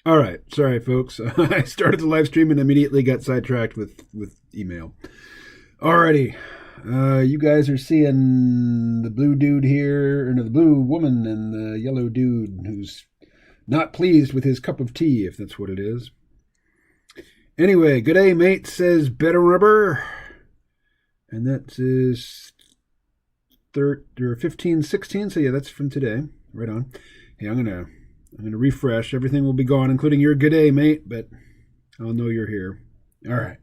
All right. Sorry, folks. I started the live stream and immediately got sidetracked with email. Alrighty. You guys are seeing the blue dude here, or no, the blue woman and the yellow dude who's not pleased with his cup of tea, if that's what it is. Anyway, good day, mate, says Better Rubber. And that is 1516. So yeah, that's from today. Right on. Hey, I'm gonna refresh. Everything will be gone, including your good day, mate, but I'll know you're here. All right.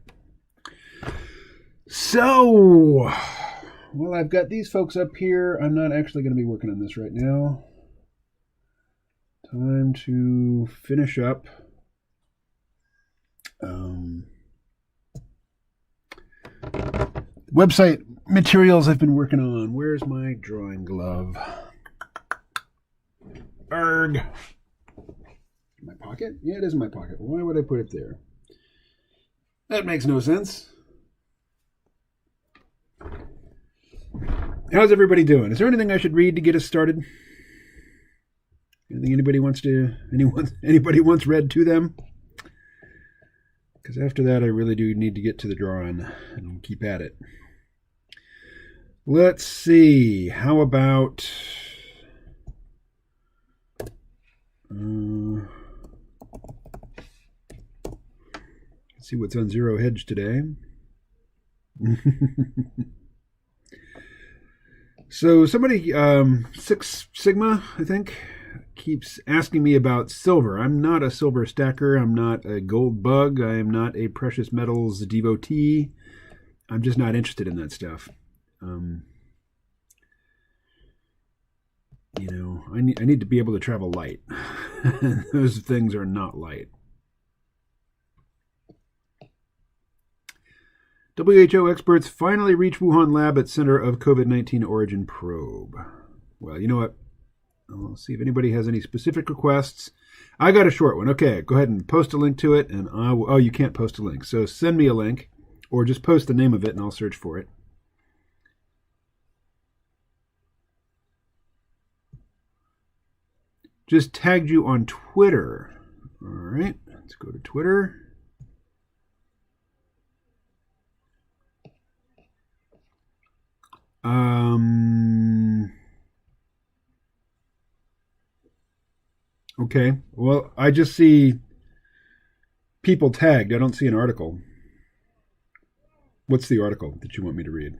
So, well, I've got these folks up here. I'm not actually going to be working on this right now. Time to finish up. Website materials I've been working on. Where's my drawing glove? Arg. My pocket? Yeah, it is in my pocket. Why would I put it there? That makes no sense. How's everybody doing? Is there anything I should read to get us started? Anything anybody wants read to them? Because after that, I really do need to get to the drawing and keep at it. Let's see. How about... let's see what's on Zero Hedge today. So somebody, Six Sigma, I think, keeps asking me about silver. I'm not a silver stacker. I'm not a gold bug. I am not a precious metals devotee. I'm just not interested in that stuff. I need to be able to travel light. Those things are not light. WHO experts finally reach Wuhan lab at center of COVID-19 origin probe. Well, you know what? I'll see if anybody has any specific requests. I got a short one. Okay, go ahead and post a link to it, and I will. Oh, you can't post a link, so send me a link, or just post the name of it, and I'll search for it. Just tagged you on Twitter. All right, let's go to Twitter. Okay, well, I just see people tagged. I don't see an article. What's the article that you want me to read?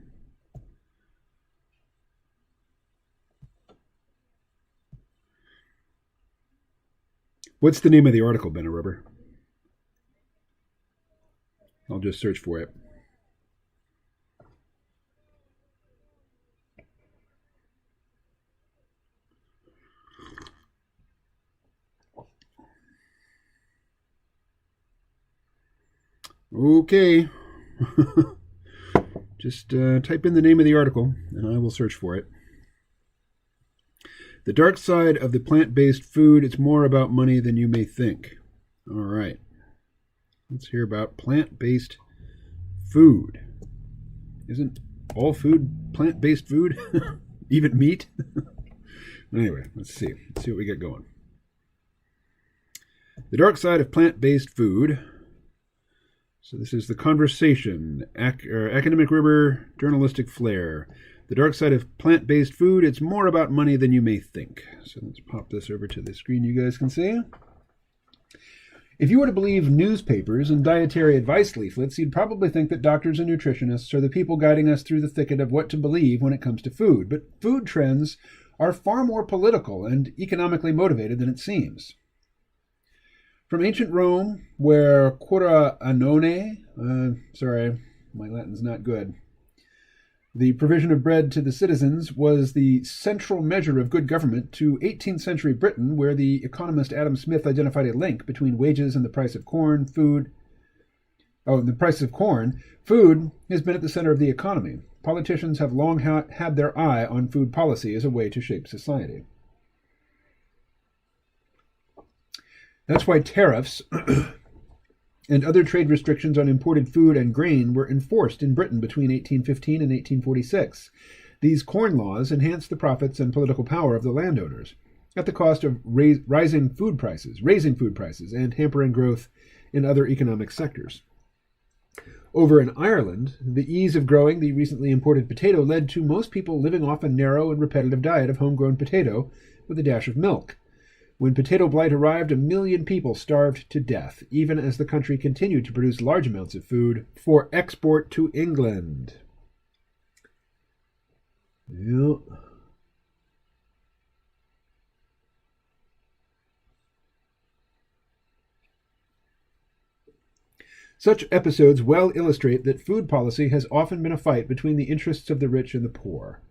What's the name of the article, Ben Rubber? I'll just search for it. Okay. Just type in the name of the article, and I will search for it. The dark side of the plant-based food, it's more about money than you may think. All right. Let's hear about plant-based food. Isn't all food plant-based food? Even meat? Anyway, let's see. Let's see what we get going. The dark side of plant-based food. So this is The Conversation, Academic River, Journalistic Flair. The dark side of plant-based food, it's more about money than you may think. So let's pop this over to the screen you guys can see. If you were to believe newspapers and dietary advice leaflets, you'd probably think that doctors and nutritionists are the people guiding us through the thicket of what to believe when it comes to food. But food trends are far more political and economically motivated than it seems. From ancient Rome, where quota annone, sorry, my Latin's not good, the provision of bread to the citizens was the central measure of good government, to 18th century Britain, where the economist Adam Smith identified a link between wages and the price of corn, food has been at the center of the economy. Politicians have long had their eye on food policy as a way to shape society. That's why tariffs and other trade restrictions on imported food and grain were enforced in Britain between 1815 and 1846. These corn laws enhanced the profits and political power of the landowners, at the cost of raising food prices, and hampering growth in other economic sectors. Over in Ireland, the ease of growing the recently imported potato led to most people living off a narrow and repetitive diet of homegrown potato with a dash of milk. When potato blight arrived, 1 million people starved to death, even as the country continued to produce large amounts of food for export to England. Yep. Such episodes well illustrate that food policy has often been a fight between the interests of the rich and the poor.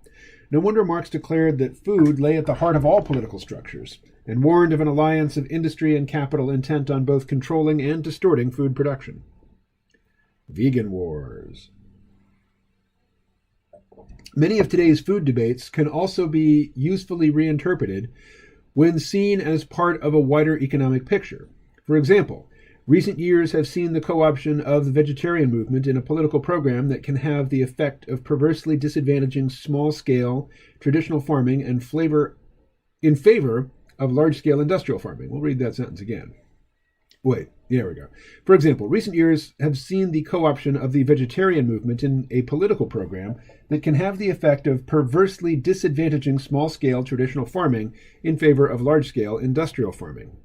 No wonder Marx declared that food lay at the heart of all political structures, and warned of an alliance of industry and capital intent on both controlling and distorting food production. Vegan wars. Many of today's food debates can also be usefully reinterpreted when seen as part of a wider economic picture. For example, recent years have seen the co-option of the vegetarian movement in a political program that can have the effect of perversely disadvantaging small-scale traditional farming and in favor of large-scale industrial farming. We'll read that sentence again. Wait, there we go. For example, recent years have seen the co-option of the vegetarian movement in a political program that can have the effect of perversely disadvantaging small-scale traditional farming in favor of large-scale industrial farming.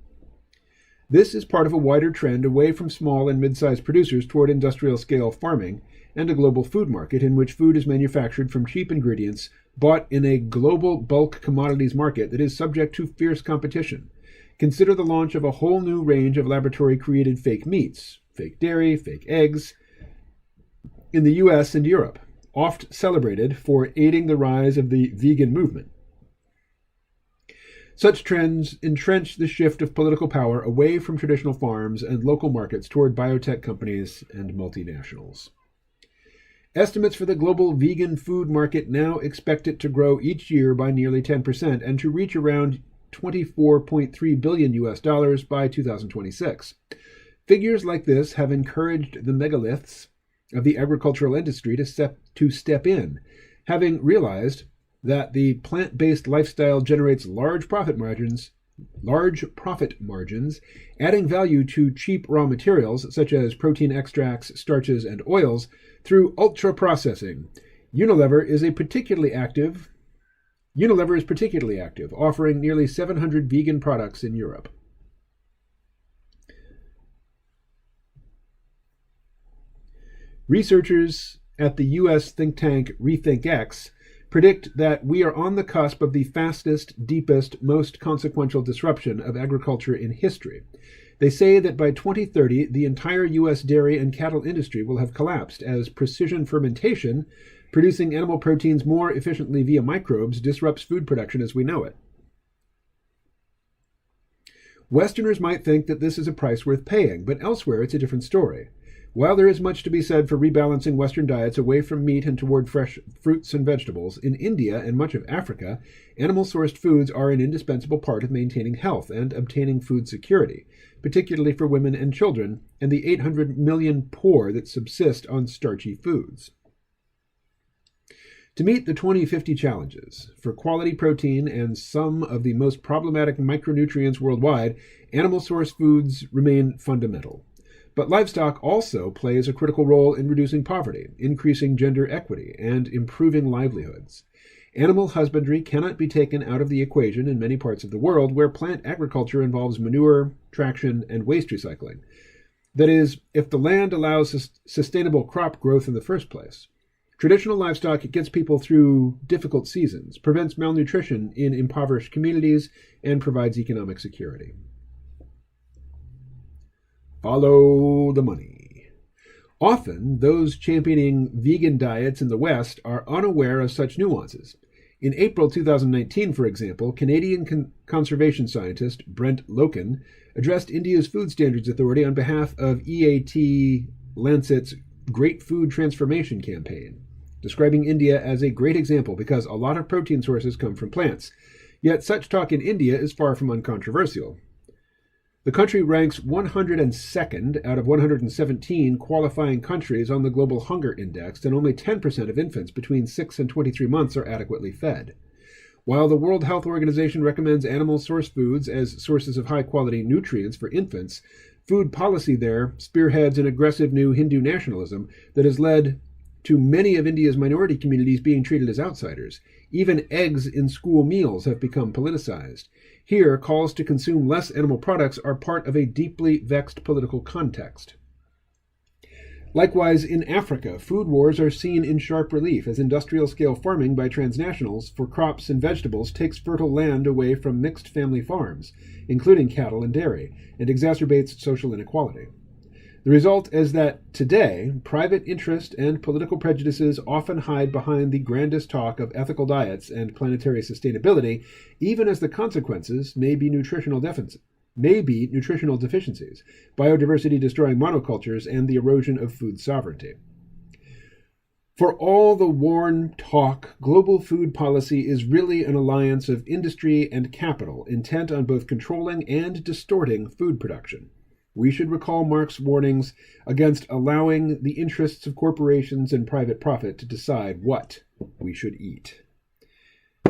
This is part of a wider trend away from small and mid-sized producers toward industrial-scale farming and a global food market in which food is manufactured from cheap ingredients bought in a global bulk commodities market that is subject to fierce competition. Consider the launch of a whole new range of laboratory-created fake meats, fake dairy, fake eggs, in the US and Europe, oft celebrated for aiding the rise of the vegan movement. Such trends entrench the shift of political power away from traditional farms and local markets toward biotech companies and multinationals. Estimates for the global vegan food market now expect it to grow each year by nearly 10% and to reach around $24.3 billion US by 2026. Figures like this have encouraged the megaliths of the agricultural industry to step in, having realized that the plant-based lifestyle generates large profit margins, adding value to cheap raw materials such as protein extracts, starches, and oils through ultra-processing. Unilever is particularly active, offering nearly 700 vegan products in Europe. Researchers at the U.S. think tank RethinkX predict that we are on the cusp of the fastest, deepest, most consequential disruption of agriculture in history. They say that by 2030, the entire U.S. dairy and cattle industry will have collapsed as precision fermentation, producing animal proteins more efficiently via microbes, disrupts food production as we know it. Westerners might think that this is a price worth paying, but elsewhere it's a different story. While there is much to be said for rebalancing Western diets away from meat and toward fresh fruits and vegetables, in India and much of Africa, animal-sourced foods are an indispensable part of maintaining health and obtaining food security, particularly for women and children, and the 800 million poor that subsist on starchy foods. To meet the 2050 challenges for quality protein and some of the most problematic micronutrients worldwide, animal-sourced foods remain fundamental. But livestock also plays a critical role in reducing poverty, increasing gender equity, and improving livelihoods. Animal husbandry cannot be taken out of the equation in many parts of the world where plant agriculture involves manure, traction, and waste recycling. That is, if the land allows sustainable crop growth in the first place. Traditional livestock gets people through difficult seasons, prevents malnutrition in impoverished communities, and provides economic security. Follow the money. Often, those championing vegan diets in the West are unaware of such nuances. In April 2019, for example, Canadian conservation scientist Brent Loken addressed India's Food Standards Authority on behalf of EAT Lancet's Great Food Transformation campaign, describing India as a great example because a lot of protein sources come from plants. Yet such talk in India is far from uncontroversial. The country ranks 102nd out of 117 qualifying countries on the Global Hunger Index, and only 10% of infants between 6 and 23 months are adequately fed. While the World Health Organization recommends animal-sourced foods as sources of high-quality nutrients for infants, food policy there spearheads an aggressive new Hindu nationalism that has led to many of India's minority communities being treated as outsiders. Even eggs in school meals have become politicized. Here, calls to consume less animal products are part of a deeply vexed political context. Likewise, in Africa, food wars are seen in sharp relief as industrial-scale farming by transnationals for crops and vegetables takes fertile land away from mixed family farms, including cattle and dairy, and exacerbates social inequality. The result is that today, private interest and political prejudices often hide behind the grandest talk of ethical diets and planetary sustainability, even as the consequences may be nutritional deficiencies, biodiversity-destroying monocultures, and the erosion of food sovereignty. For all the worn talk, global food policy is really an alliance of industry and capital, intent on both controlling and distorting food production. We should recall Marx's warnings against allowing the interests of corporations and private profit to decide what we should eat.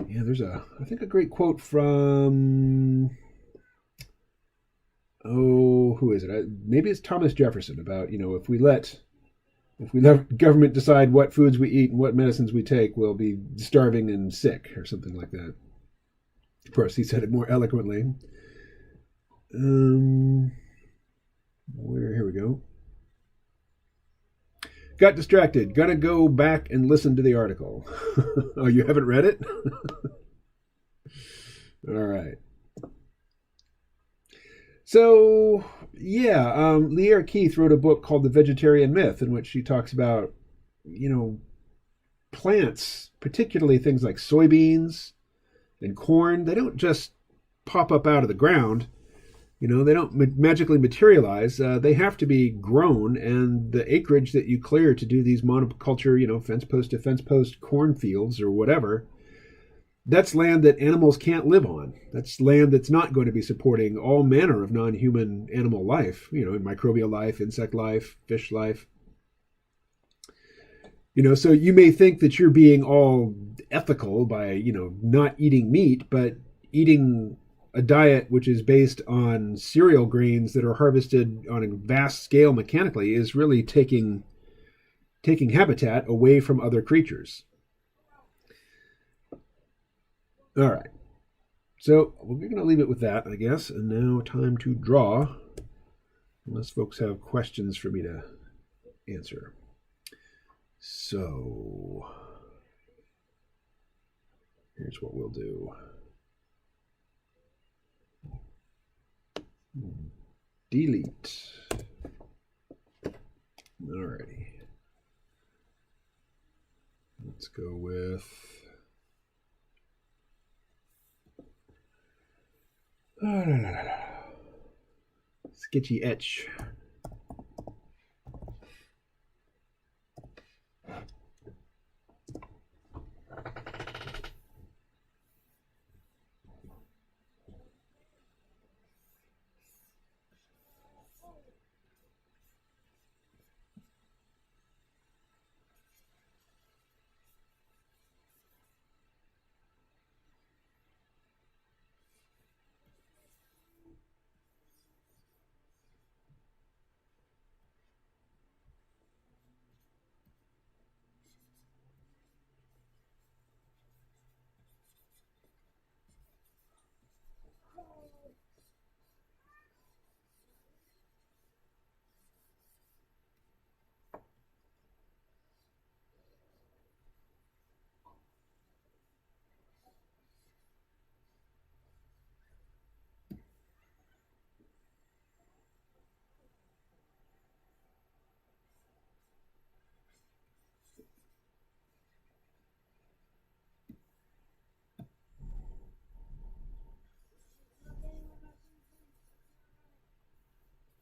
Yeah, there's I think a great quote from, who is it? Maybe it's Thomas Jefferson about, if we let government decide what foods we eat and what medicines we take, we'll be starving and sick, or something like that. Of course, he said it more eloquently. Here we go. Got distracted. Gonna go back and listen to the article. Oh, you haven't read it? All right. So, yeah, Lierre Keith wrote a book called The Vegetarian Myth, in which she talks about, plants, particularly things like soybeans and corn. They don't just pop up out of the ground. They don't magically materialize. They have to be grown, and the acreage that you clear to do these monoculture, fence post to fence post cornfields or whatever, that's land that animals can't live on. That's land that's not going to be supporting all manner of non-human animal life, microbial life, insect life, fish life. So you may think that you're being all ethical by, not eating meat, but eating a diet which is based on cereal grains that are harvested on a vast scale mechanically is really taking habitat away from other creatures. All right. So we're going to leave it with that, I guess. And now time to draw, unless folks have questions for me to answer. So here's what we'll do. Delete. Alrighty. Let's go with sketchy etch.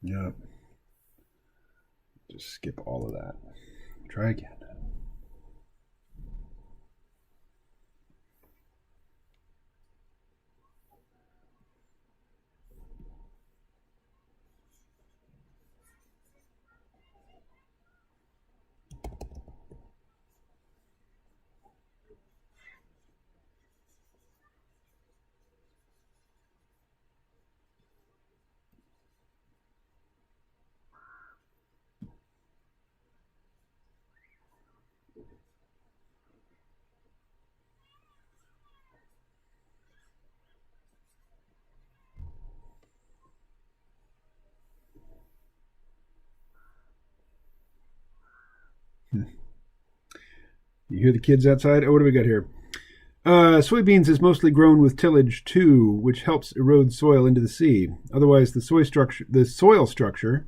Yep. Just skip all of that. Try again. You hear the kids outside? Oh, what do we got here? Soybeans is mostly grown with tillage too, which helps erode soil into the sea. Otherwise, the soil structure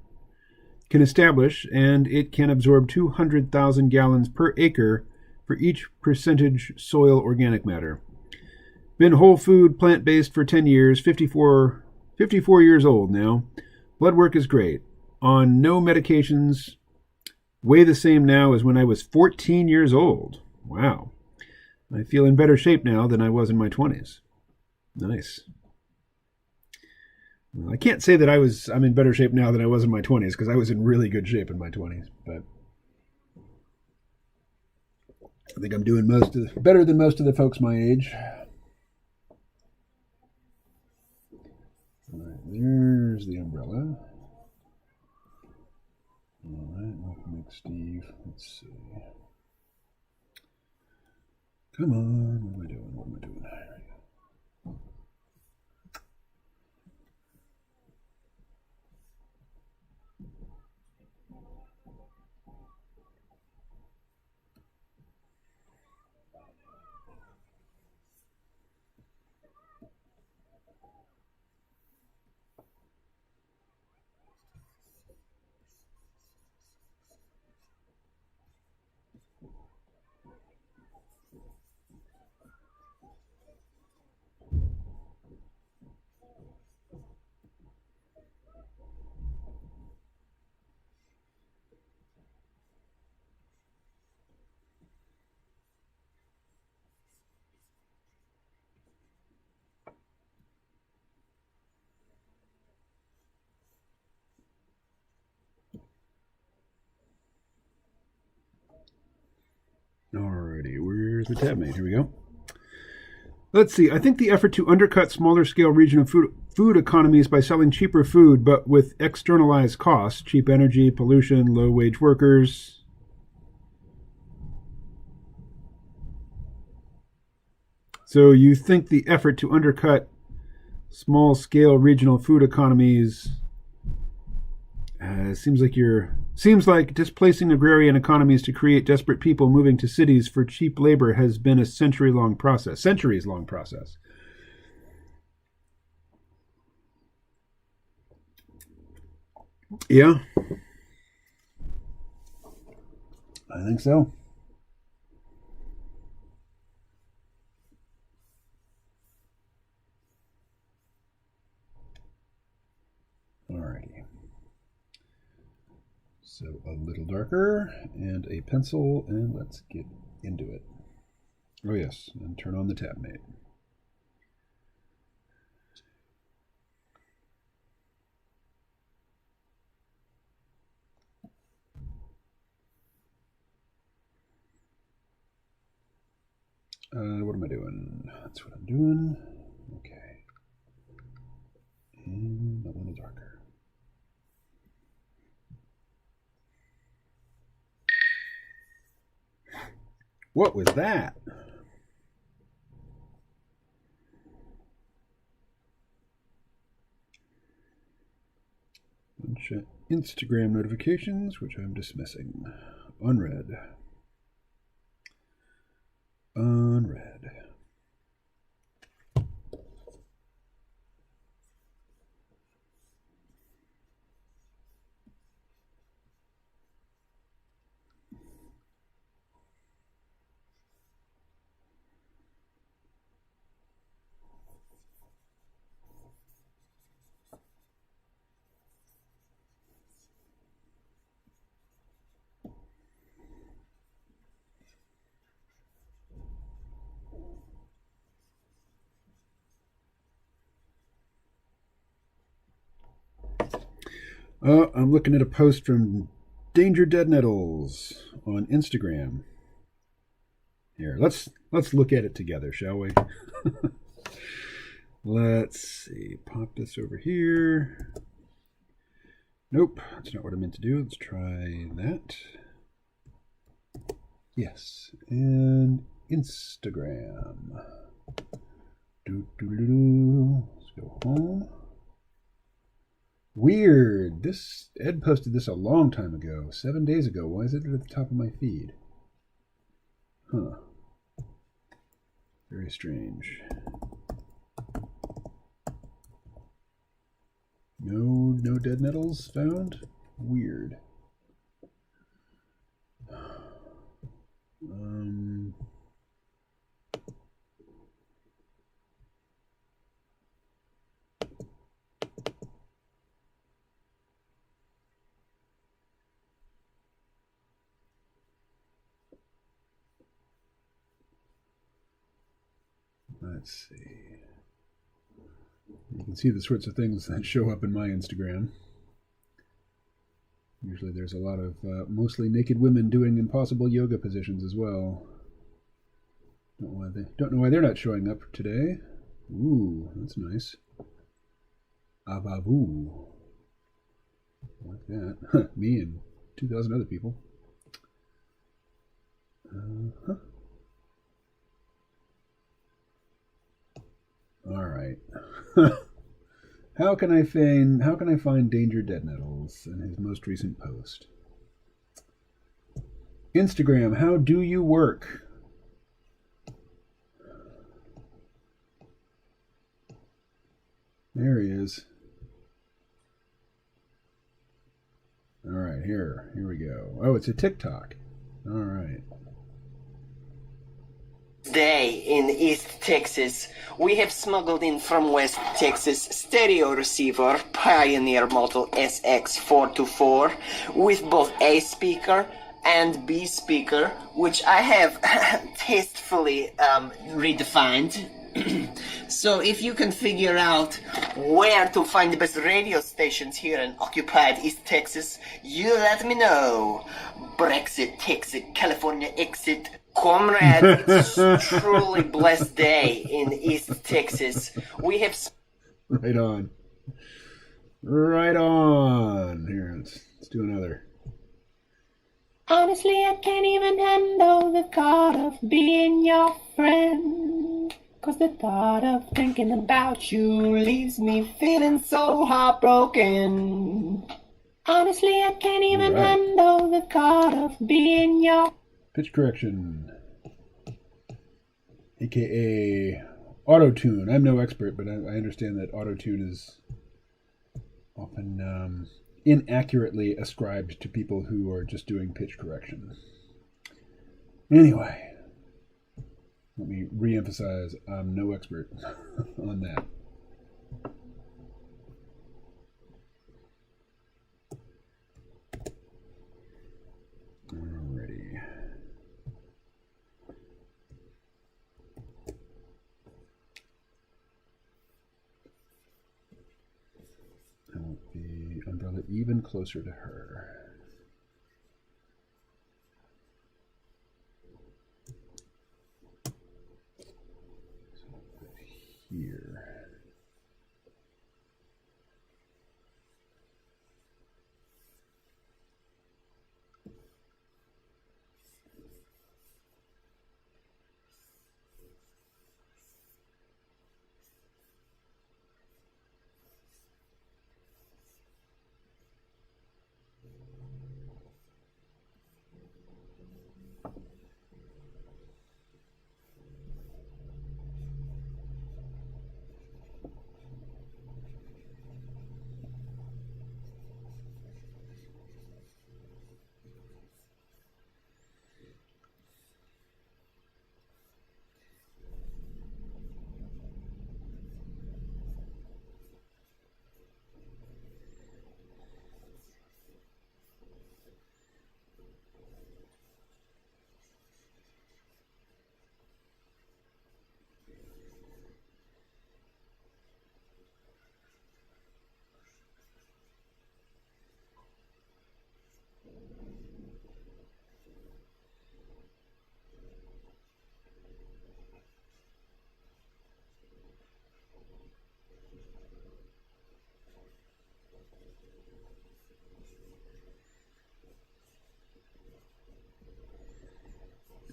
can establish, and it can absorb 200,000 gallons per acre for each percentage soil organic matter. Been whole food, plant based for 10 years, 54 years old now. Blood work is great. On no medications, weigh the same now as when I was 14 years old. Wow. I feel in better shape now than I was in my 20s. Nice. Well, I can't say that I'm in better shape now than I was in my 20s because I was in really good shape in my 20s, but I think I'm doing better than most of the folks my age. All right, there's the umbrella. All right, welcome back, Steve. Let's see. Come on, what am I doing? What am I doing? Alrighty, where's the tab mate? Here we go. Let's see. I think the effort to undercut smaller scale regional food economies by selling cheaper food but with externalized costs, cheap energy, pollution, low wage workers. So you think the effort to undercut small scale regional food economies seems like displacing agrarian economies to create desperate people moving to cities for cheap labor has been a centuries long process. Yeah, I think so. Alrighty. So a little darker and a pencil, and let's get into it. Oh yes, and turn on the tab mate. What am I doing? That's what I'm doing. Okay. And a little darker. What was that? Bunch of Instagram notifications, which I'm dismissing. Unread. Unread. Oh, I'm looking at a post from Danger Dead Nettles on Instagram. Here, let's look at it together, shall we? Let's see. Pop this over here. Nope, that's not what I meant to do. Let's try that. Yes, and Instagram. Let's go home. Weird. Ed posted this a long time ago, 7 days ago. Why is it at the top of my feed? Huh. Very strange. No dead nettles found? Weird. Let's see. You can see the sorts of things that show up in my Instagram. Usually there's a lot of mostly naked women doing impossible yoga positions as well. Don't know why they're not showing up today. Ooh, that's nice. Ababu. Like that. Me and 2,000 other people. Uh-huh. All right. How can I find Danger Dead Nettles in his most recent post? Instagram, how do you work? There he is. All right, here we go. Oh, it's a TikTok. All right. Day in East Texas, we have smuggled in from West Texas stereo receiver Pioneer model SX424 with both A speaker and B speaker, which I have tastefully redefined. So if you can figure out where to find the best radio stations here in occupied East Texas, you let me know. Brexit, Texas, California exit. Comrade, it's truly blessed day in East Texas. We have... Right on. Right on. Here, let's do another. Honestly, I can't even handle the thought of being your friend. 'Cause the thought of thinking about you leaves me feeling so heartbroken. Honestly, I can't even handle the thought of being your... Pitch correction, aka auto-tune. I'm no expert, but I understand that auto-tune is often inaccurately ascribed to people who are just doing pitch correction. Anyway, let me re-emphasize, I'm no expert on that. Alrighty. I want the umbrella even closer to her. Here.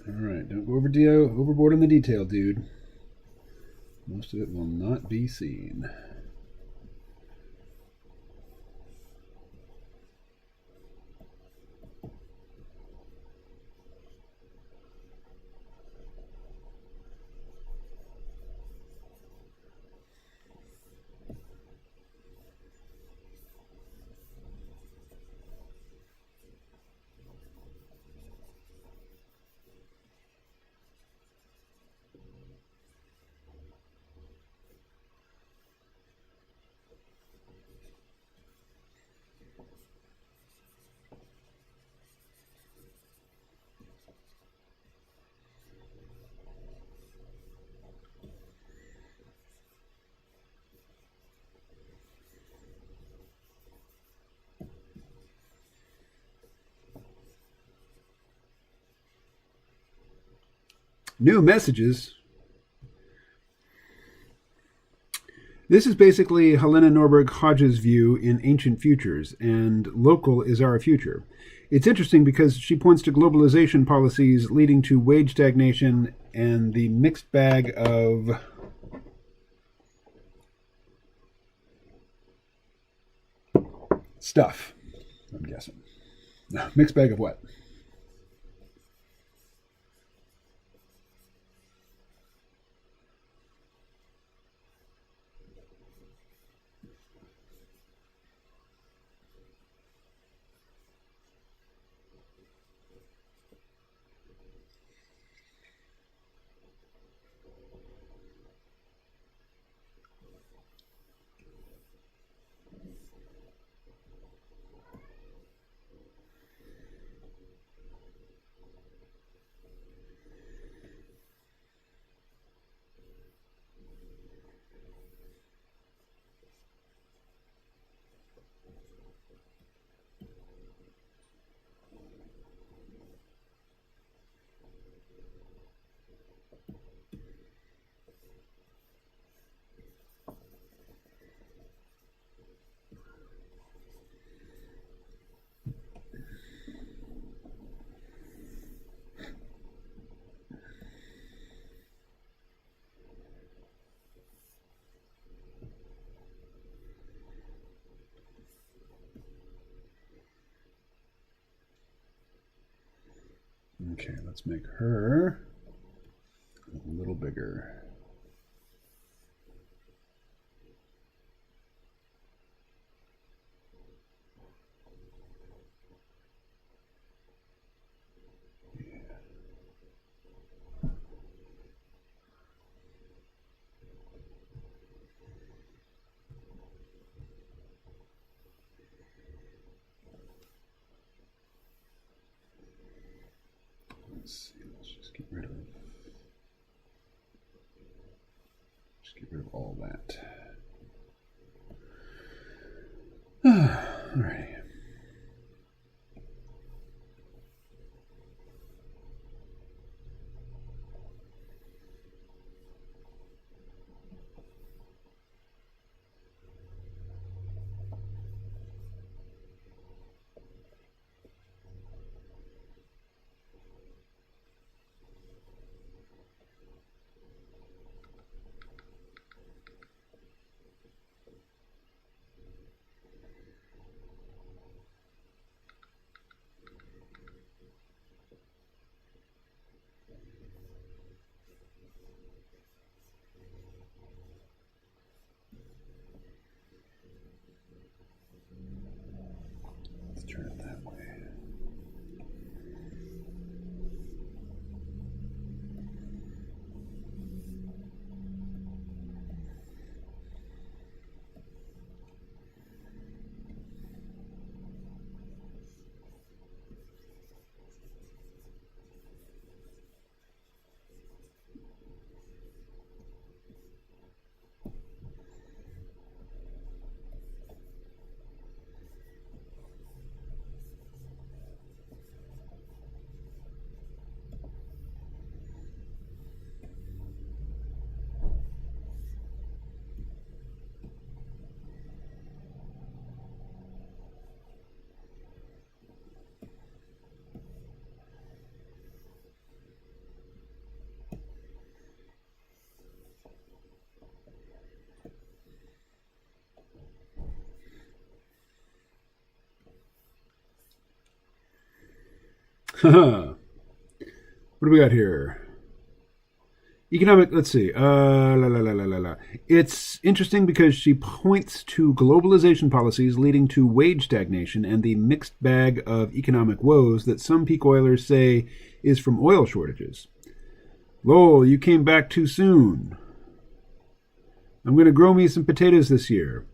All right, don't go overboard on the detail, dude. Most of it will not be seen. New messages. This is basically Helena Norberg Hodge's view in Ancient Futures, and local is our future. It's interesting because she points to globalization policies leading to wage stagnation and the mixed bag of stuff, I'm guessing. Mixed bag of what? Okay, let's make her a little bigger. Let's see, let's just get rid of. What do we got here? Economic, let's see. La, la, la, la, la, la. It's interesting because she points to globalization policies leading to wage stagnation and the mixed bag of economic woes that some peak oilers say is from oil shortages. Lowell, you came back too soon. I'm going to grow me some potatoes this year.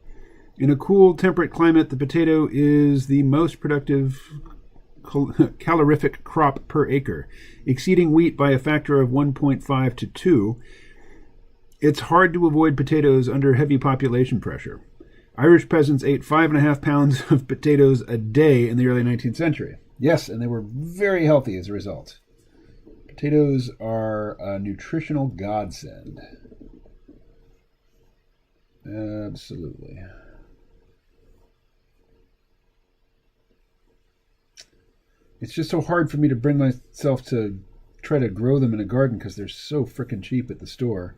In a cool, temperate climate, the potato is the most productive calorific crop per acre, exceeding wheat by a factor of 1.5 to 2. It's hard to avoid potatoes under heavy population pressure. Irish peasants ate 5.5 pounds of potatoes a day in the early 19th century. Yes, and they were very healthy as a result. Potatoes are a nutritional godsend. Absolutely. It's just so hard for me to bring myself to try to grow them in a garden because they're so frickin' cheap at the store.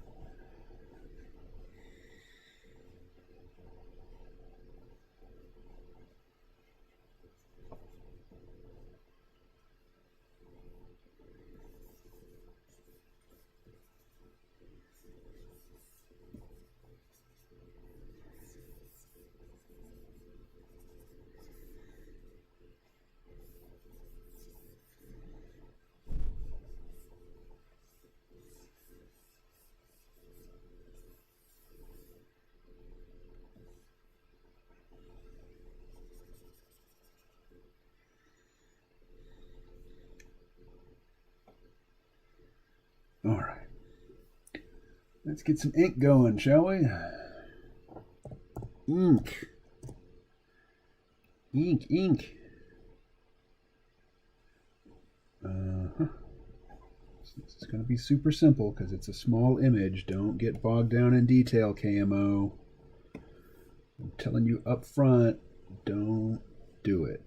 All right. Let's get some ink going, shall we? Ink. Ink, ink. It's going to be super simple because it's a small image. Don't get bogged down in detail, KMO. I'm telling you up front, don't do it.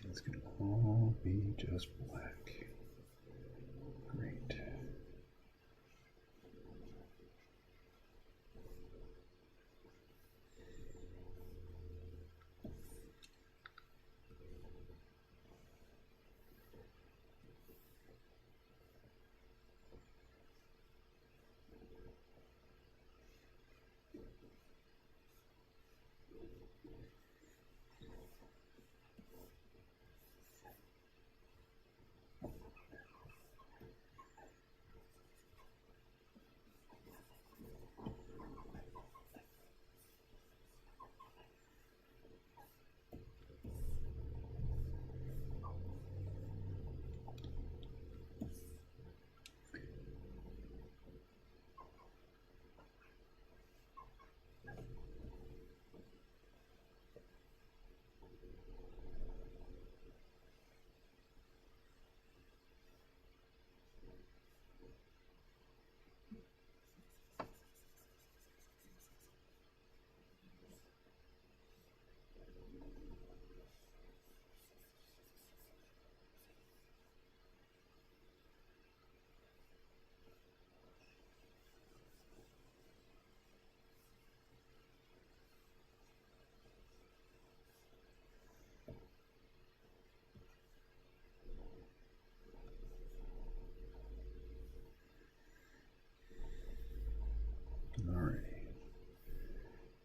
It's going to all be just black. Great. Alrighty.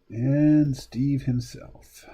And Steve himself.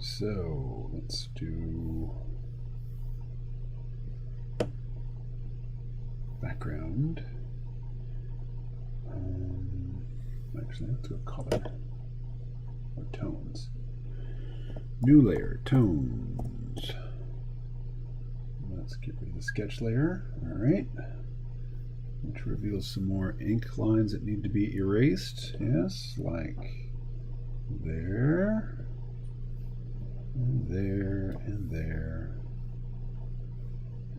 So let's do background. Actually, let's go color or tones. New layer, tones. Let's get rid of the sketch layer. All right. Which reveals some more ink lines that need to be erased. Yes, like there, and there, and there,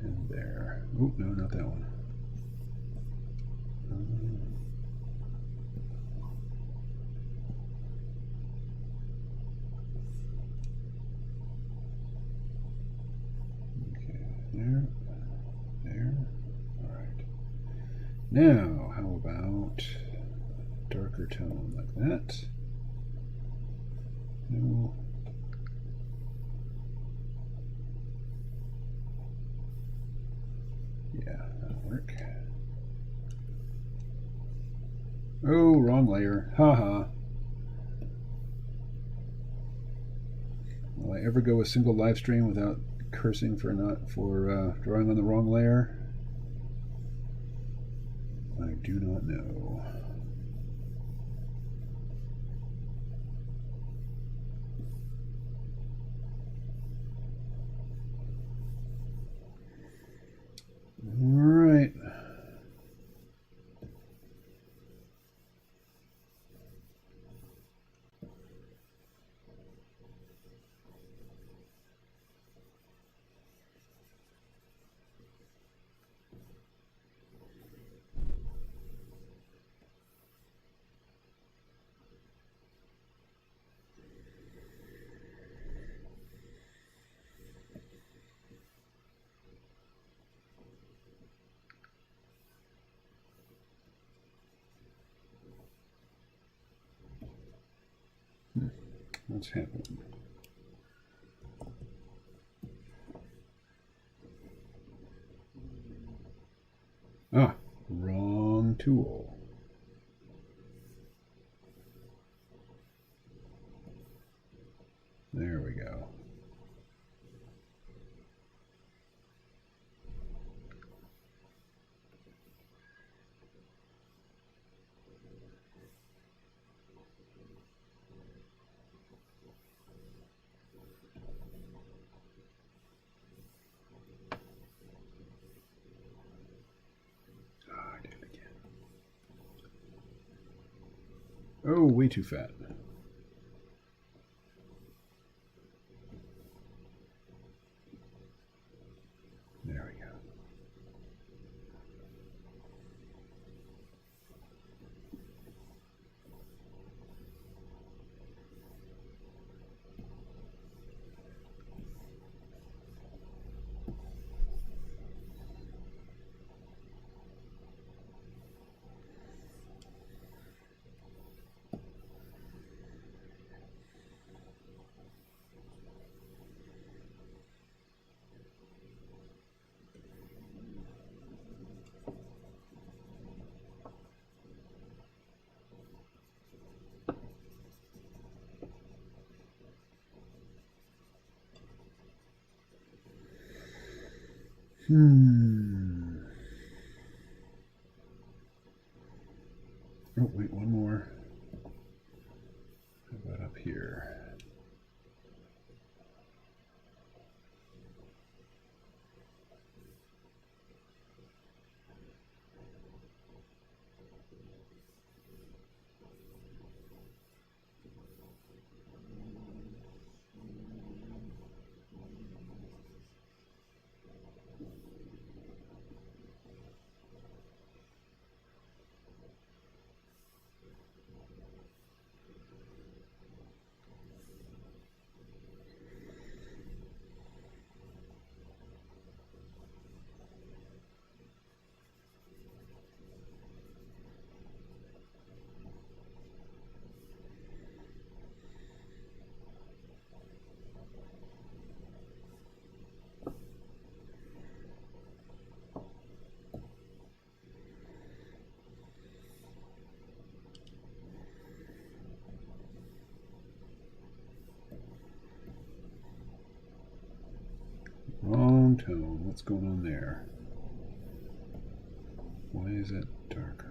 and there. Oh, no, not that one. Okay, there, there. All right. Now, how about a darker tone like that? No. Yeah, that'll work. Oh, wrong layer. Haha. Will I ever go a single live stream without cursing for drawing on the wrong layer? I do not know. All right. What's happening? Ah, wrong tool. There we go. Ah, I did it again. Oh, way too fat. There we go. Oh, wait, one more. How about up here? tone. What's going on there? Why is that darker?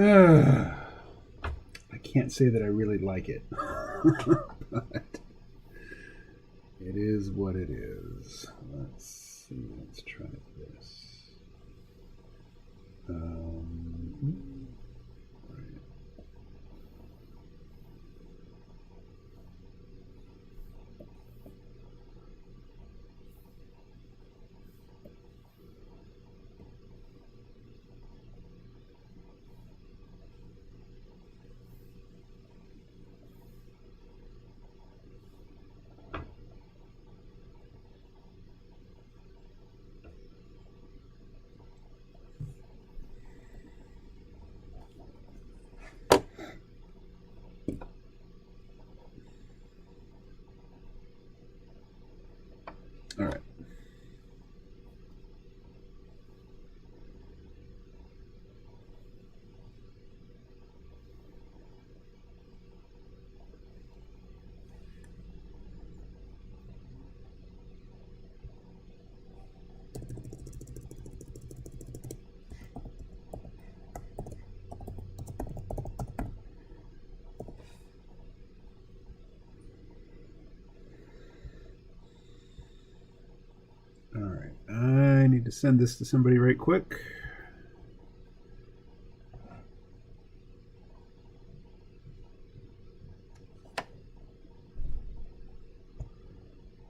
I can't say that I really like it, but it is what it is. Let's see. Let's try this. Right. All right. All right. I need to send this to somebody right quick.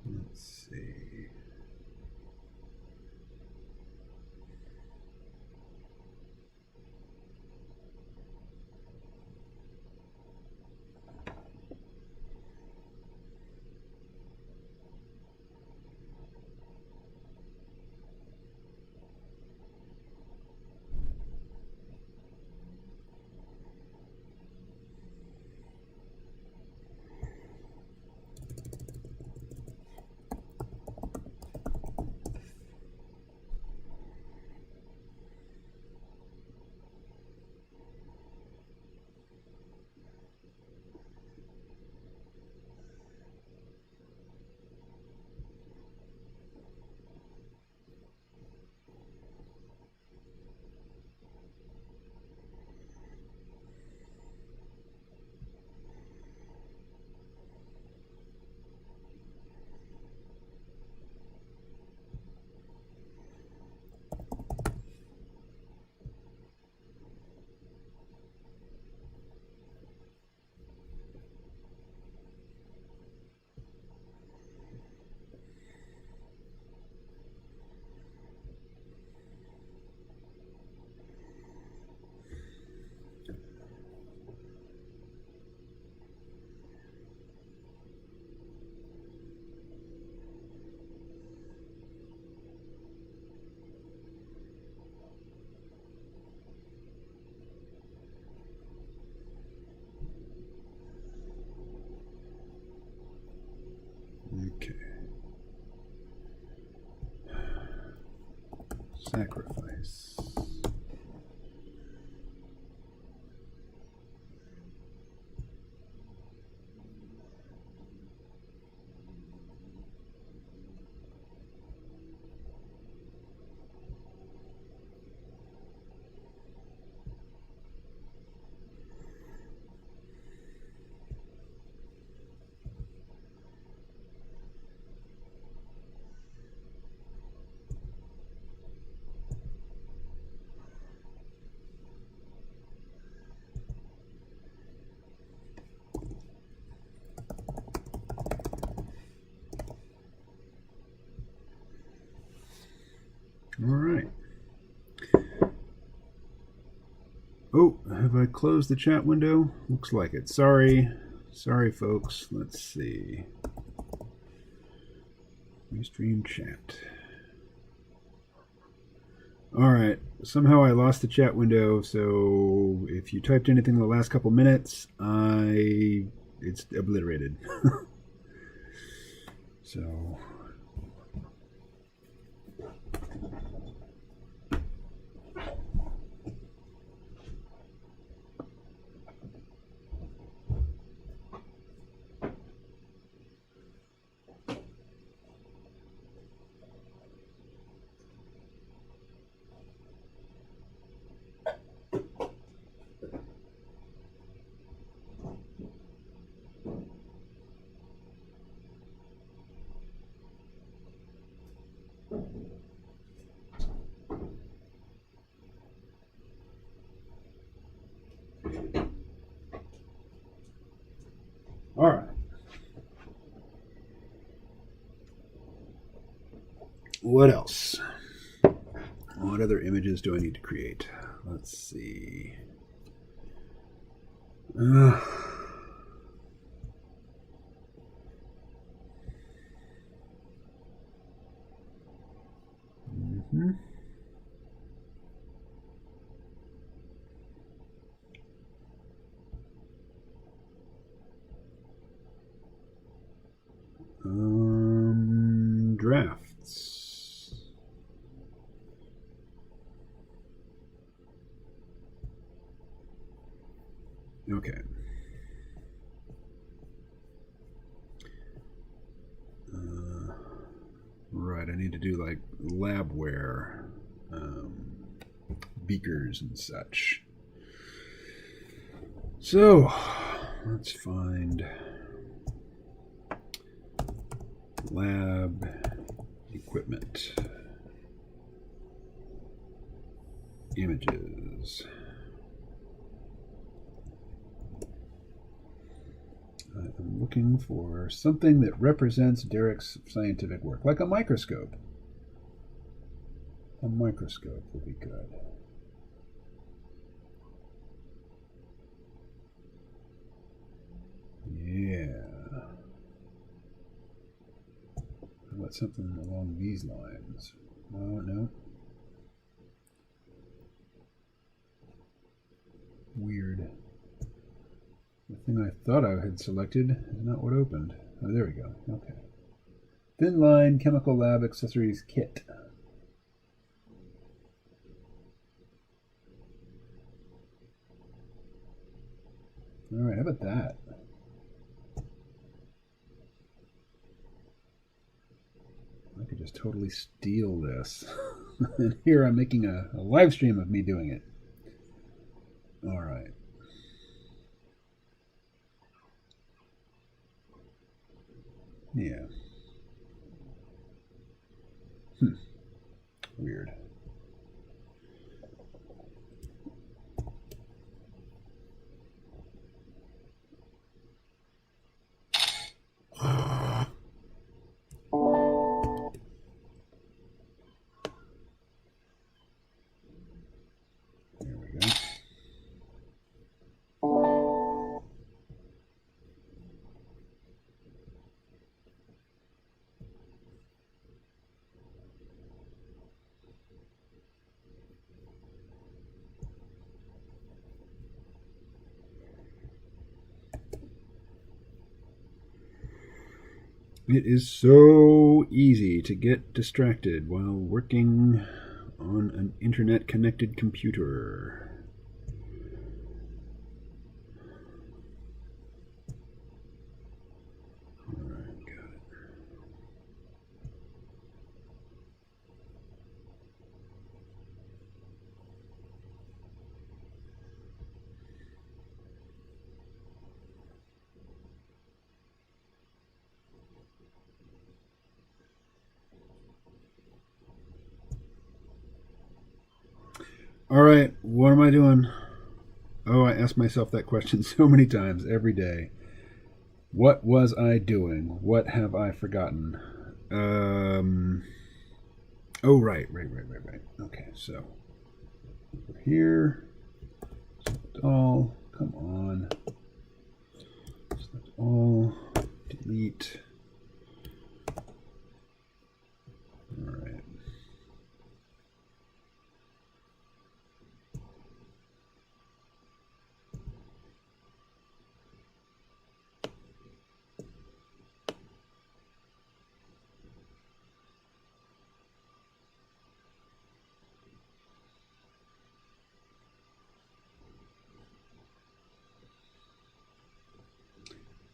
Let's see. Okay. Sacrifice. All right. Oh, have I closed the chat window? Looks like it. Sorry. Sorry, folks. Let's see. Restream chat. All right. Somehow I lost the chat window, so if you typed anything in the last couple minutes, it's obliterated. So all right. What else? What other images do I need to create? Let's see. Mm-hmm. Drafts. Okay. Right, I need to do like labware, beakers and such. So let's find lab equipment, images. I'm looking for something that represents Derek's scientific work, like a microscope. A microscope would be good. Yeah. How about something along these lines? Oh, no. Weird. The thing I thought I had selected is not what opened. Oh, there we go. Okay. Thin line chemical lab accessories kit. All right, how about that? I could just totally steal this. And here I'm making a live stream of me doing it. All right. Yeah. Weird. There we go. It is so easy to get distracted while working on an internet-connected computer. All right, got it. All right, what am I doing? Oh, I ask myself that question so many times every day. What was I doing? What have I forgotten? Oh, right. Okay, so we're here. Select all. Come on. Select all. Delete. All right.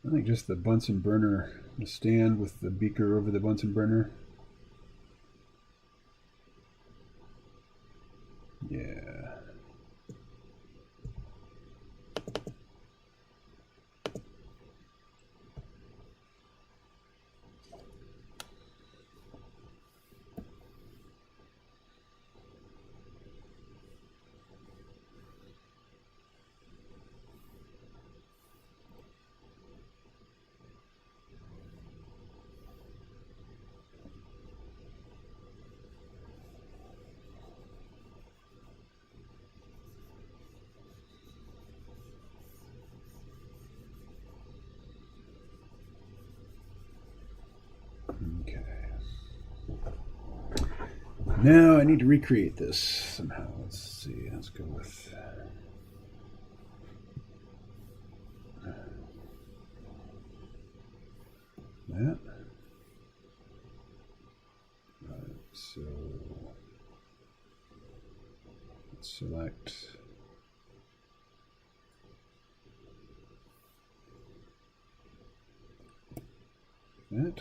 I think just the Bunsen burner, the stand with the beaker over the Bunsen burner. Yeah. Okay. Now I need to recreate this somehow. Let's see. Let's go with that. Right, so let's select that.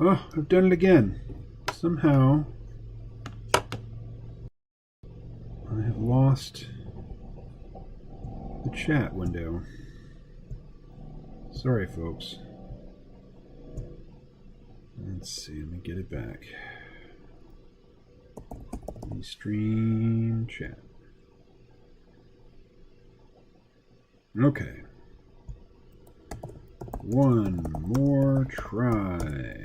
Oh, I've done it again. Somehow I have lost the chat window. Sorry, folks. Let's see, let me get it back. Stream chat. Okay. One more try.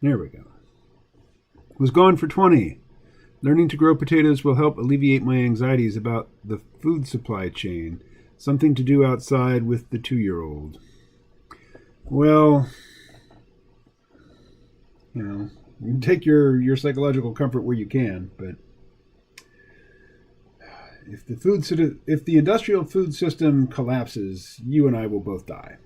There we go. Was gone for 20. Learning to grow potatoes will help alleviate my anxieties about the food supply chain. Something to do outside with the 2-year-old. Well, you know, you can take your psychological comfort where you can, but if the industrial food system collapses, you and I will both die.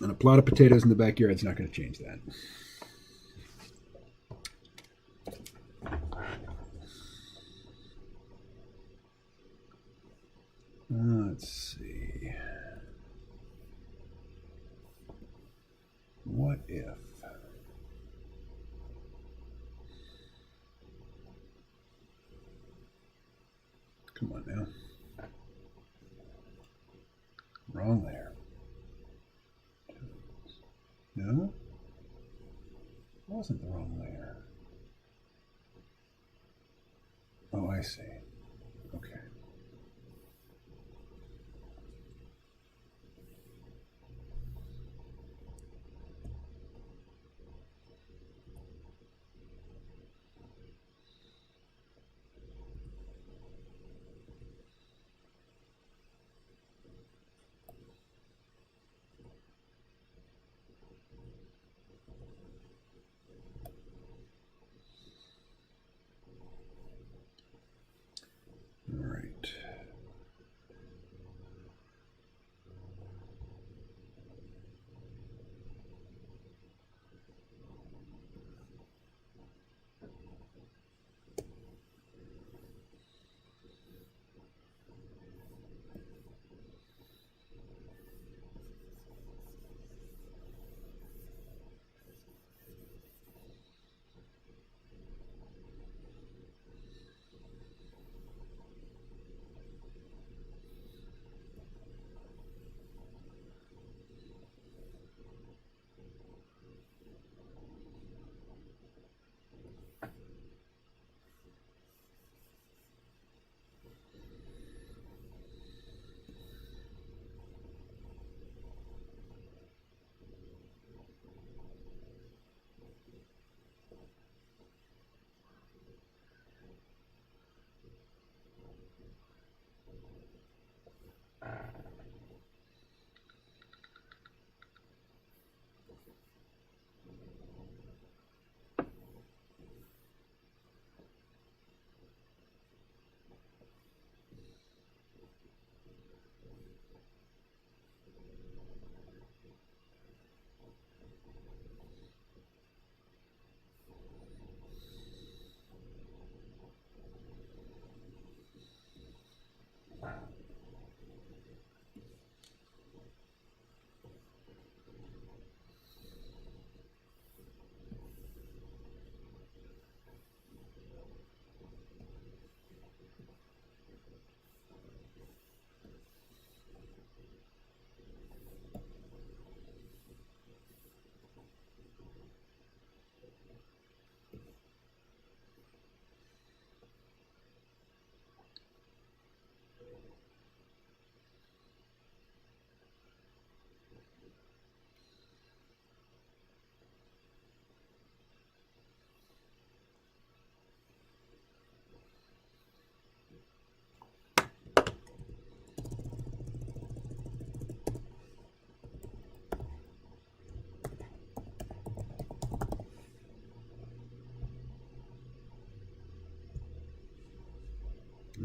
And a plot of potatoes in the backyard is not going to change that. Let's see. What if? Come on now. Wrong there. No? It wasn't the wrong layer. Oh, I see. Okay. All right.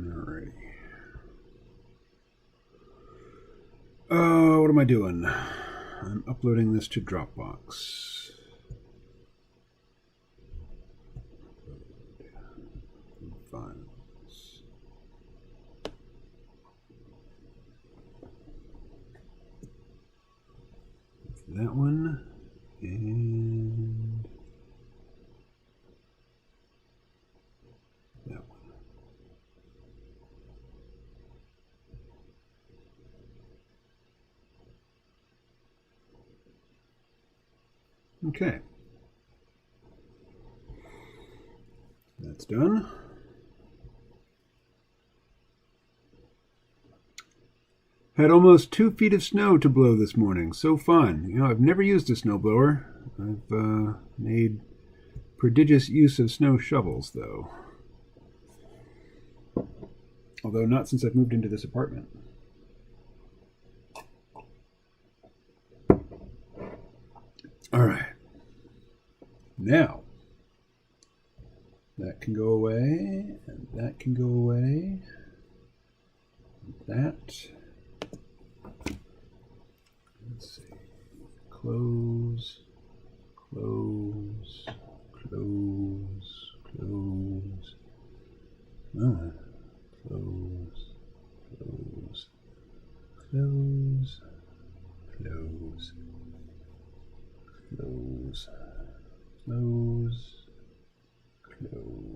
Alrighty. What am I doing? I'm uploading this to Dropbox. Files. That one and that one. Okay. That's done. Had almost 2 feet of snow to blow this morning. So fun. You know, I've never used a snowblower. I've made prodigious use of snow shovels, though. Although not since I've moved into this apartment. All right. Now, that can go away, and that can go away. That. Let's see. Close, close, close, close. Oh, close, close. close, close, close, close, close,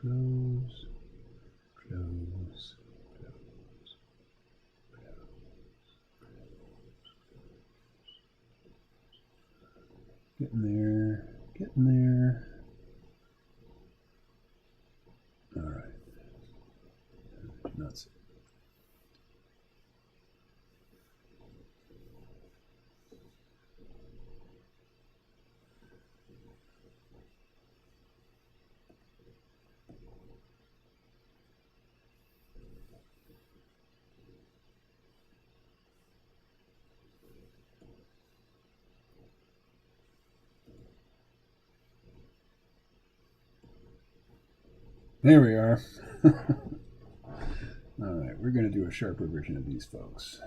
close, close, close, getting there, getting there. All right. Nuts. There we are. All right, we're going to do a sharper version of these folks.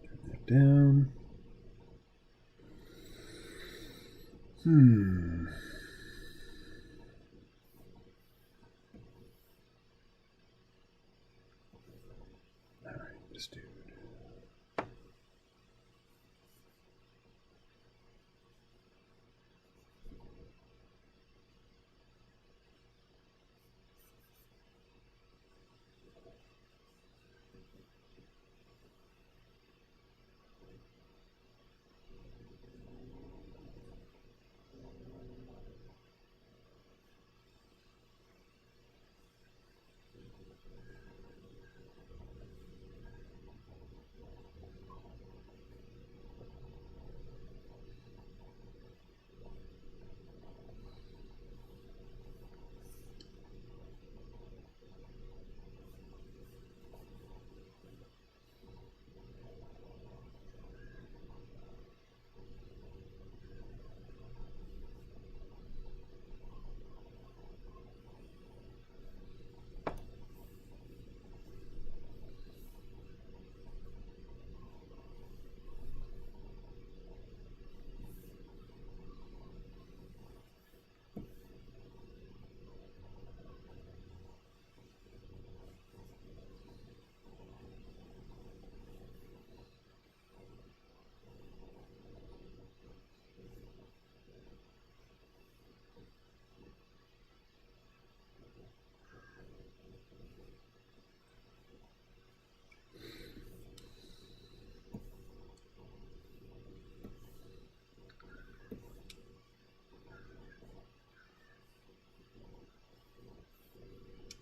Turn that down. All right, just do.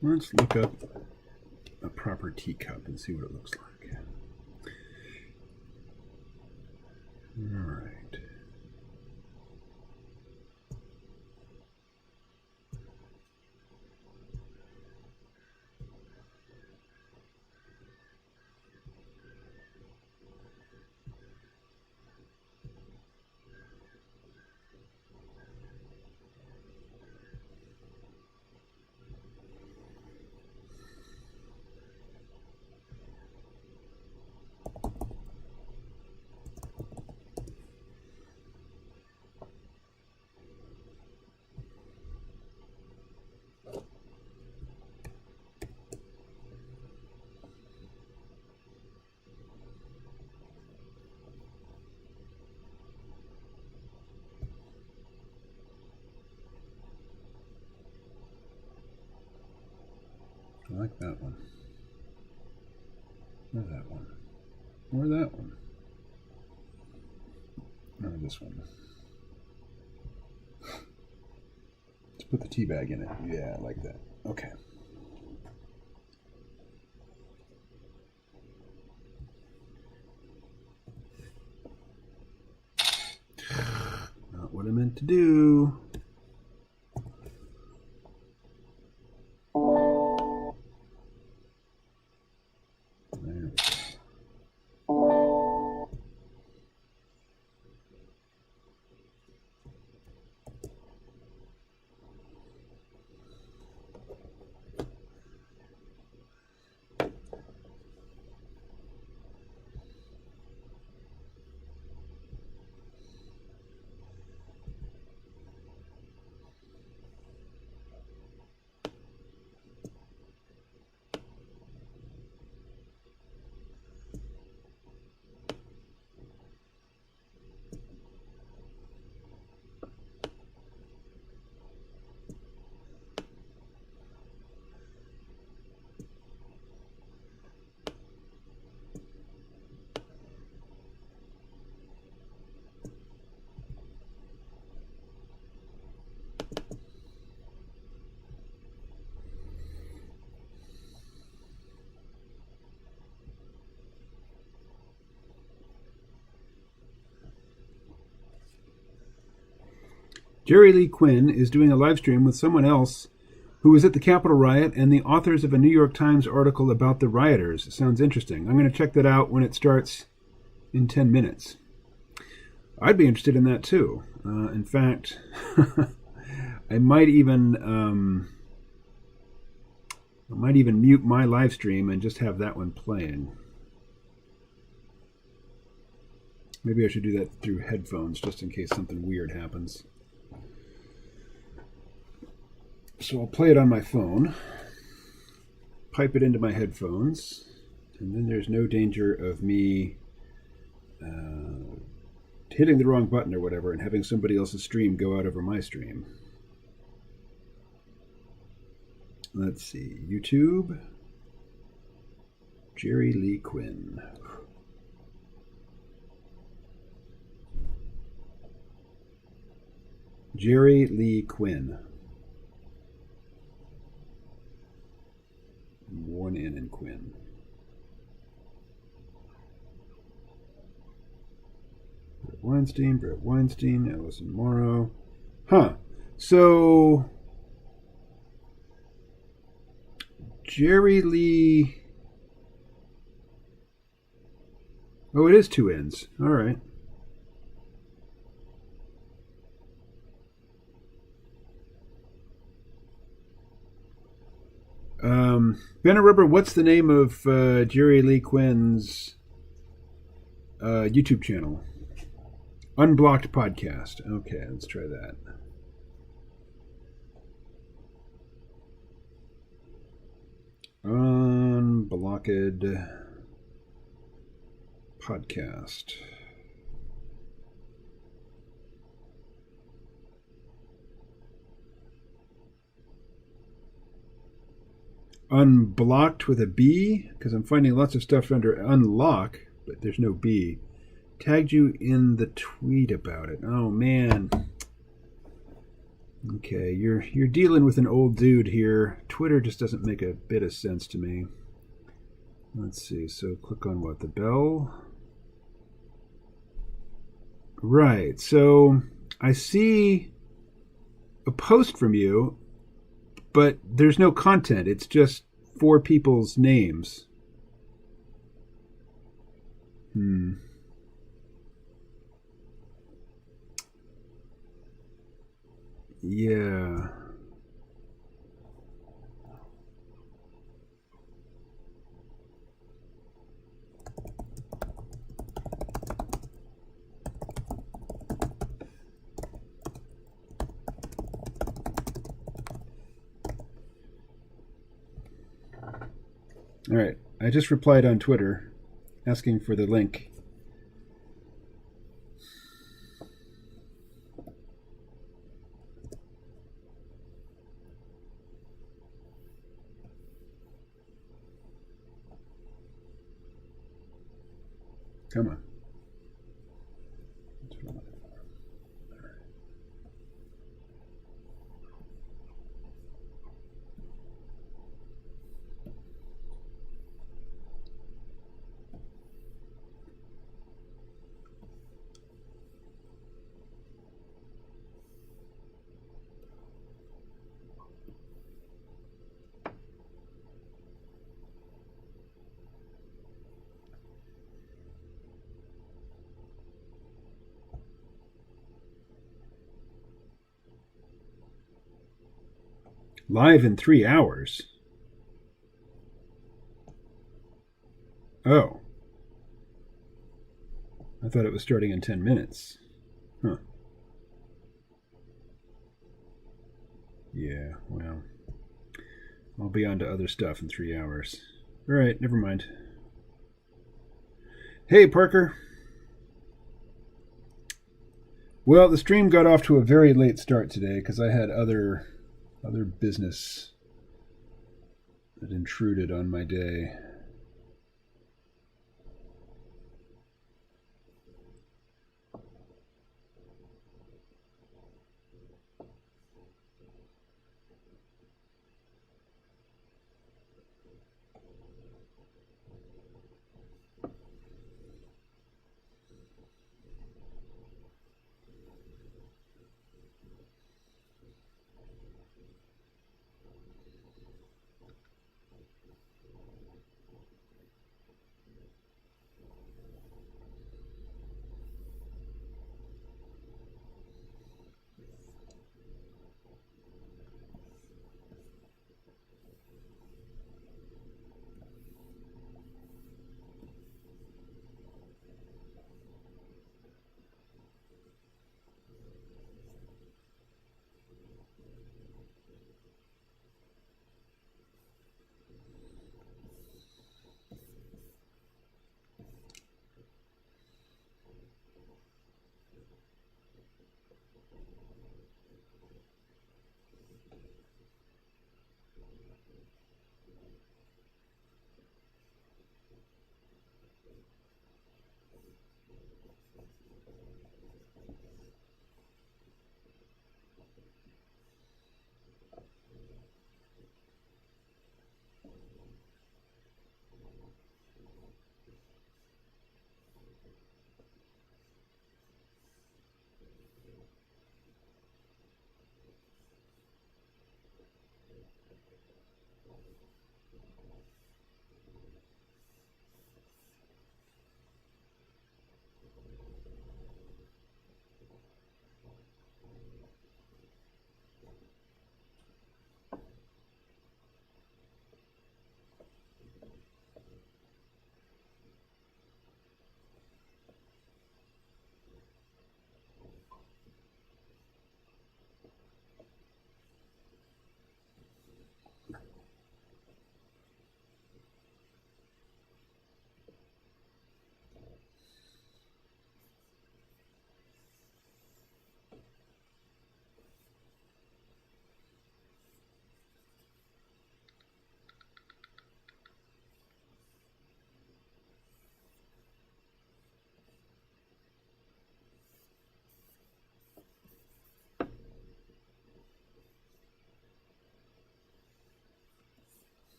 Let's look up a proper teacup and see what it looks like. All right. I like that one. Or that one. Or that one. Or this one. Let's put the tea bag in it. Yeah, I like that. Okay. Not what I meant to do. There we go. Jerry Lee Quinn is doing a live stream with someone else who was at the Capitol riot and the authors of a New York Times article about the rioters. It sounds interesting. I'm going to check that out when it starts in 10 minutes. I'd be interested in that too. In fact, I might even mute my live stream and just have that one playing. Maybe I should do that through headphones just in case something weird happens. So I'll play it on my phone, pipe it into my headphones, and then there's no danger of me hitting the wrong button or whatever and having somebody else's stream go out over my stream. Let's see. YouTube. Jerry Lee Quinn. Jerry Lee Quinn. One N in Quinn. Brett Weinstein, Allison Morrow. Huh. So Jerry Lee. Oh, it is two N's. All right. Ben Rubber, what's the name of Jerry Lee Quinn's YouTube channel? Unblocked Podcast. Okay, let's try that. Unblocked Podcast. Unblocked with a B, because I'm finding lots of stuff under unlock, but there's no B. Tagged you in the tweet about it. Oh man. Okay, you're dealing with an old dude here. Twitter just doesn't make a bit of sense to me. Let's see. So click on what? The bell. Right. So I see a post from you, but there's no content. It's just four people's names. Yeah. All right. I just replied on Twitter asking for the link. Come on. Live in 3 hours. Oh. I thought it was starting in 10 minutes. Huh. Yeah, well. I'll be on to other stuff in 3 hours. All right, never mind. Hey, Parker. Well, the stream got off to a very late start today because I had other business that intruded on my day.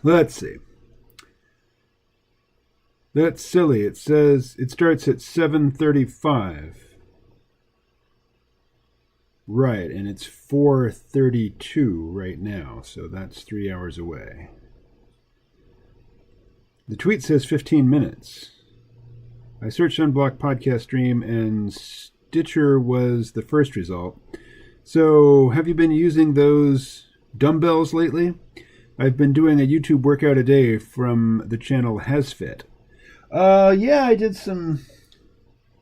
Let's see. That's silly. It says it starts at 7:35. Right, and it's 4:32 right now, so that's 3 hours away. The tweet says 15 minutes. I searched Unblocked Podcast Stream, and Stitcher was the first result. So, have you been using those dumbbells lately? I've been doing a YouTube workout a day from the channel HasFit. Yeah, I did some.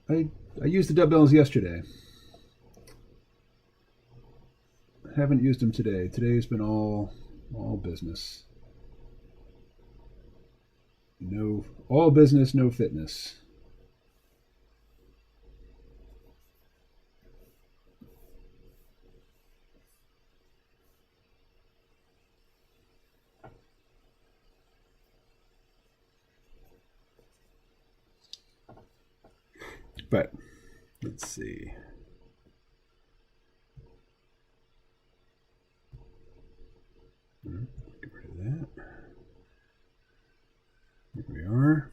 I used the dumbbells yesterday. Haven't used them today. Today's been all business. No, all business, no fitness. But let's see. Get rid of that. Here we are.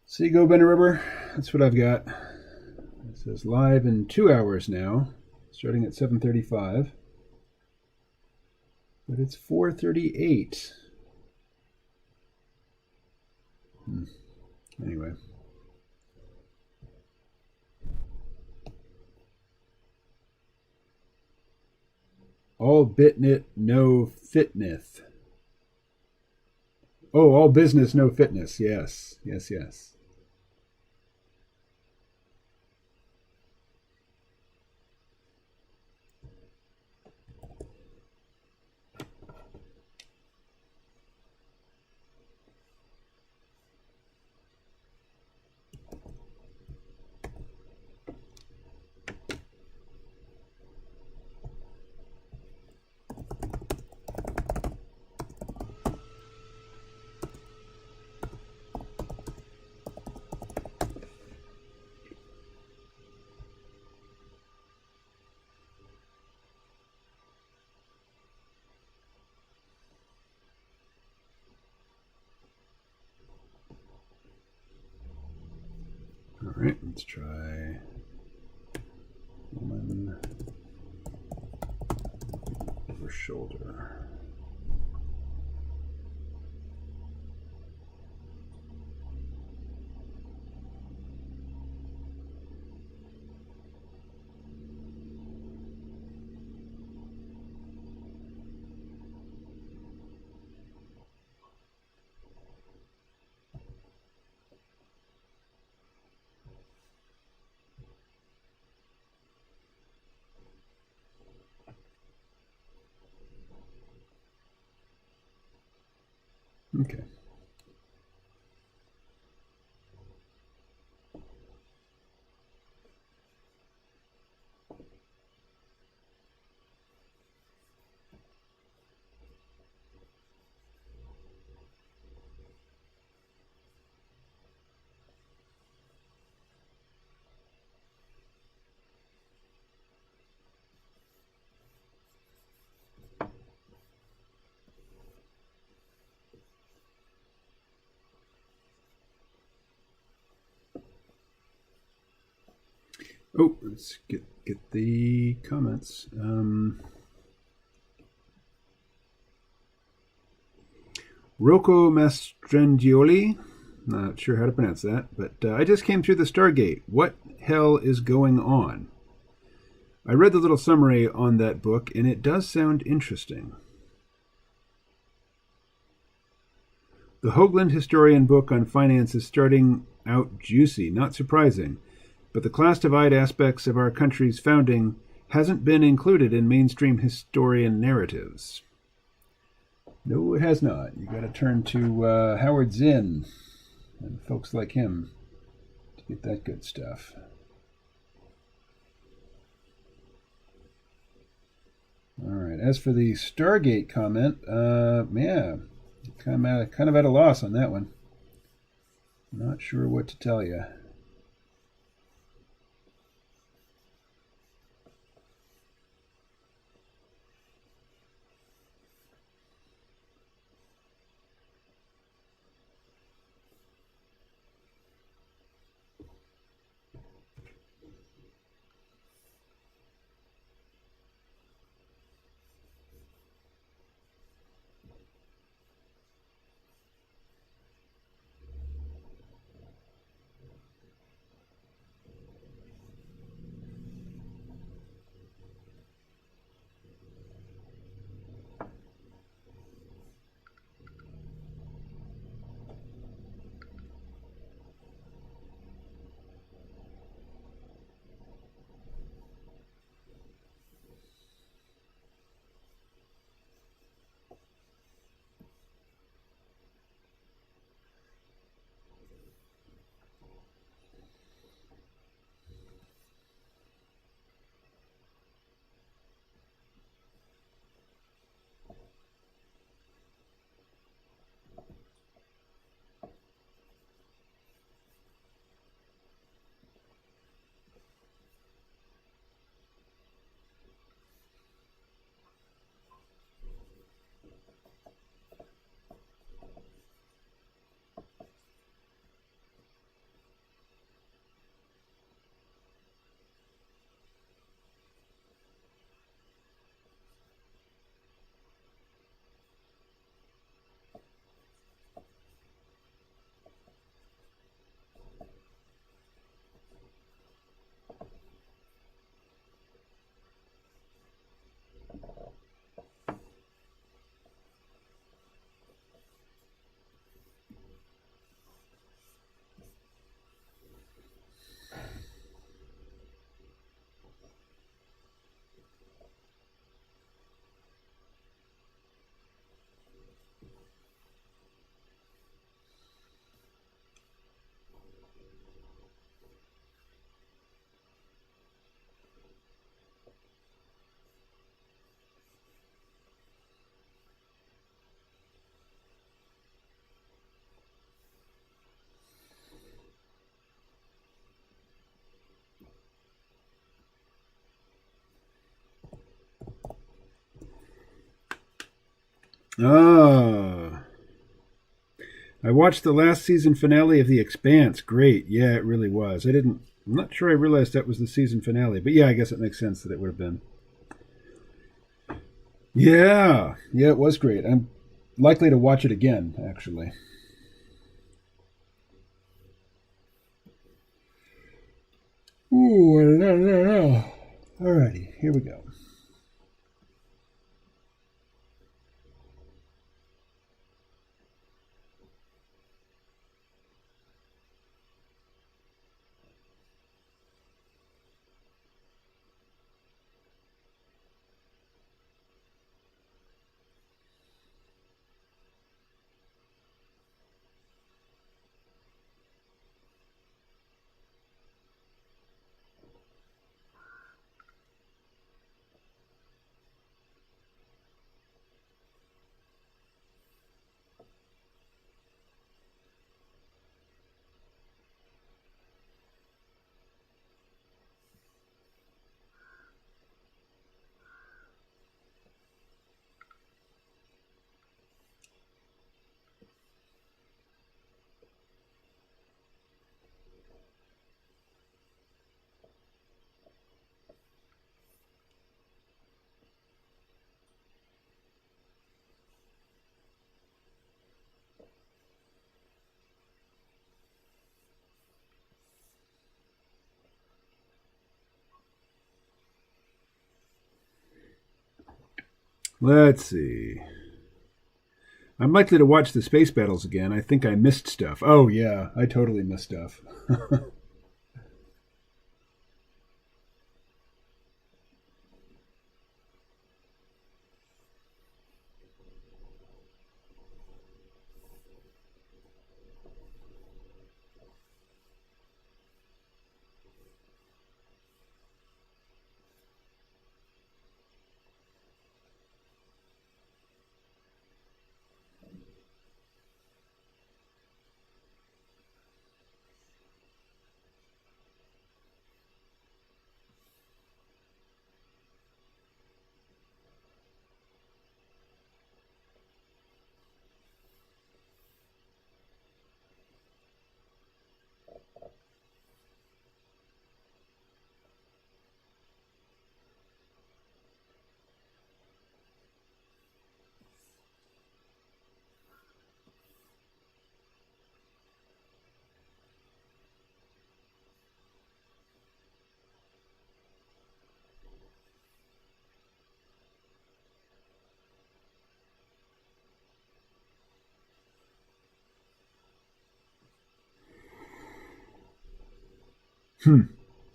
See you go, Bender River. That's what I've got. It says live in 2 hours now, starting at 7:35. But it's 4:38. Anyway. All bitnit, no fitness. Oh, all business, no fitness. Yes, yes, yes. right, let's try woman over shoulder. Okay. Oh, let's get the comments. Rocco Mastrangioli, not sure how to pronounce that, but I just came through the Stargate. What hell is going on? I read the little summary on that book, and it does sound interesting. The Hoagland historian book on finance is starting out juicy, not surprising, but the class divide aspects of our country's founding hasn't been included in mainstream historian narratives. No, it has not. You got to turn to Howard Zinn and folks like him to get that good stuff. All right. As for the Stargate comment, yeah, kind of at a loss on that one. Not sure what to tell you. Ah, I watched the last season finale of The Expanse. Great. Yeah, it really was. I'm not sure I realized that was the season finale, but yeah, I guess it makes sense that it would have been. Yeah. Yeah, it was great. I'm likely to watch it again, actually. Ooh, no, no, no. Alrighty, here we go. Let's see. I'm likely to watch the space battles again. I think I missed stuff. Oh, yeah, I totally missed stuff.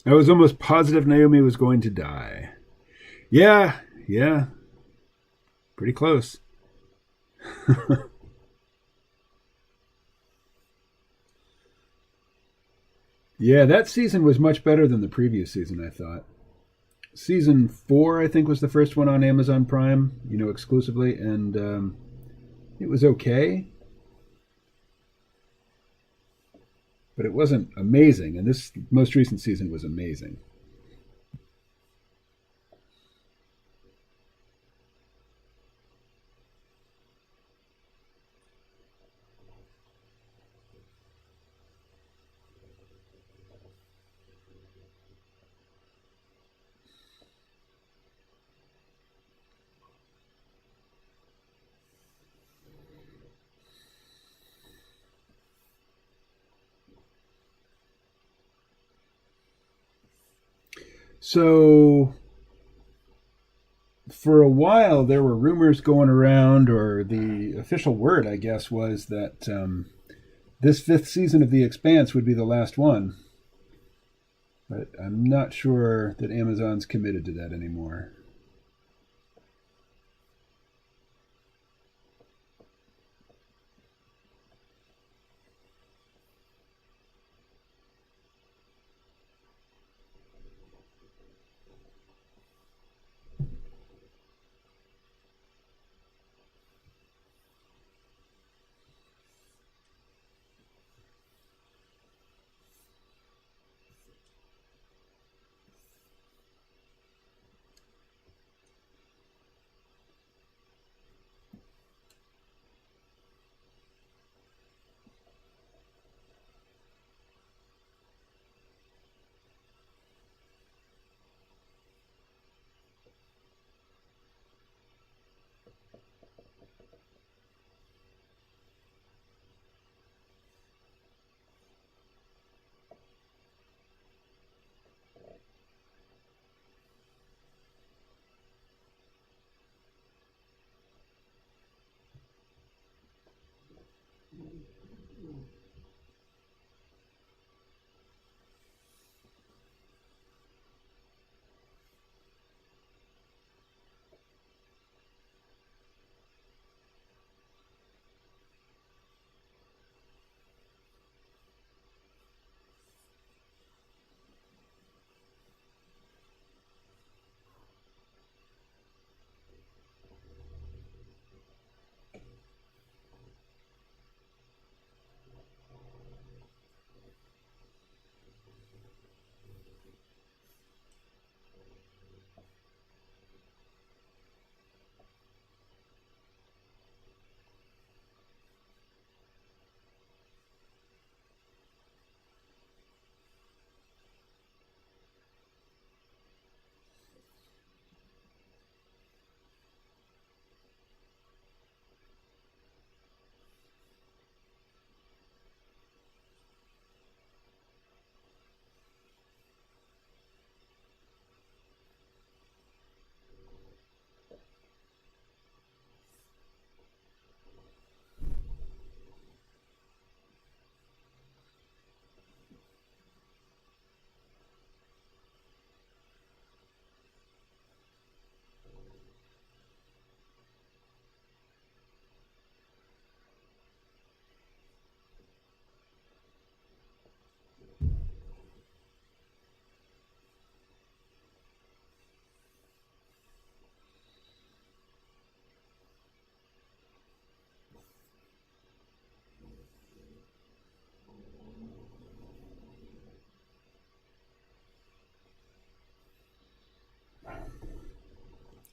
I was almost positive Naomi was going to die. Yeah, yeah, pretty close. Yeah, that season was much better than the previous season, I thought. Season 4, I think, was the first one on Amazon Prime, exclusively, and it was okay, but it wasn't amazing. And this most recent season was amazing. So for a while there were rumors going around, or the official word, I guess, was that this fifth season of The Expanse would be the last one. But I'm not sure that Amazon's committed to that anymore.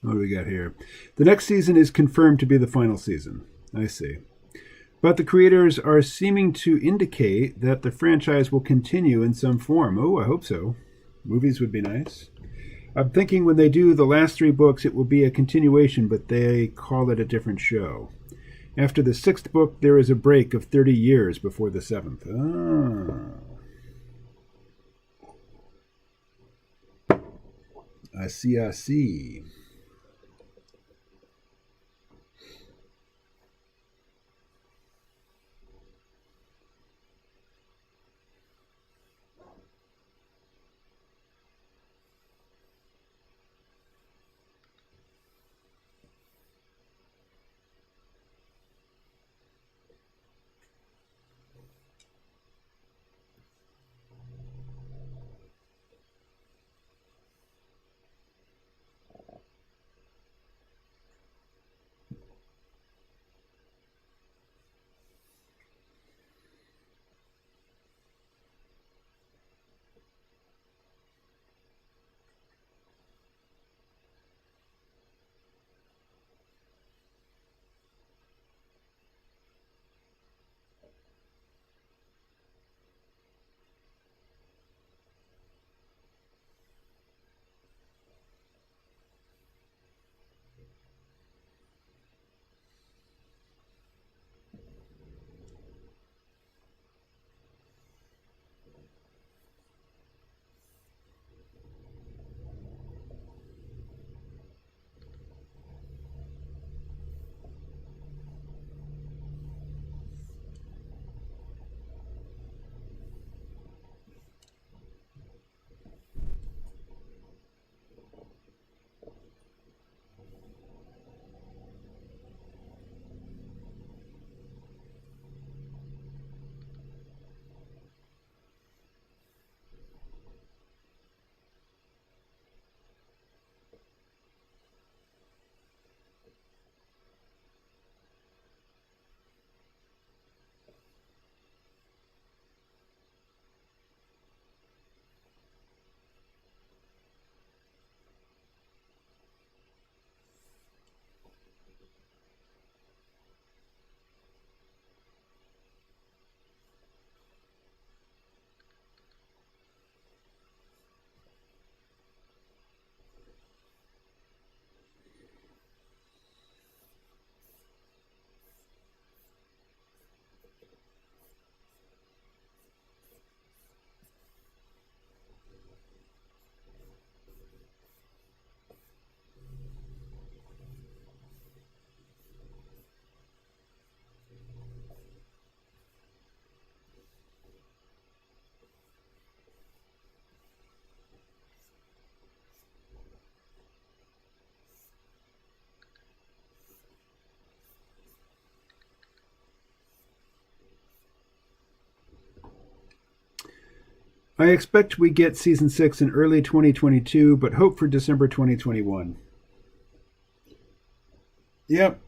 What do we got here? The next season is confirmed to be the final season. I see. But the creators are seeming to indicate that the franchise will continue in some form. Oh, I hope so. Movies would be nice. I'm thinking when they do the last 3 books, it will be a continuation, but they call it a different show. After the 6th book, there is a break of 30 years before the 7th. I see, I see. I expect we get season 6 in early 2022, but hope for December 2021. Yep.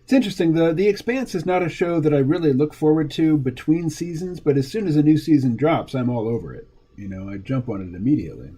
It's interesting. The Expanse is not a show that I really look forward to between seasons, but as soon as a new season drops, I'm all over it. I jump on it immediately.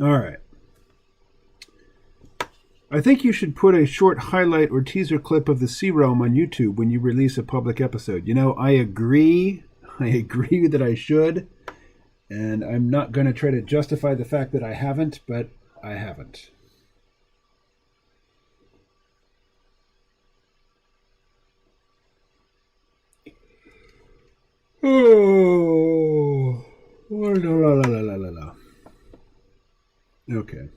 All right. I think you should put a short highlight or teaser clip of the Sea Realm on YouTube when you release a public episode. You know, I agree. I agree that I should. And I'm not going to try to justify the fact that I haven't, but I haven't. Oh, la la la la la la. Okay.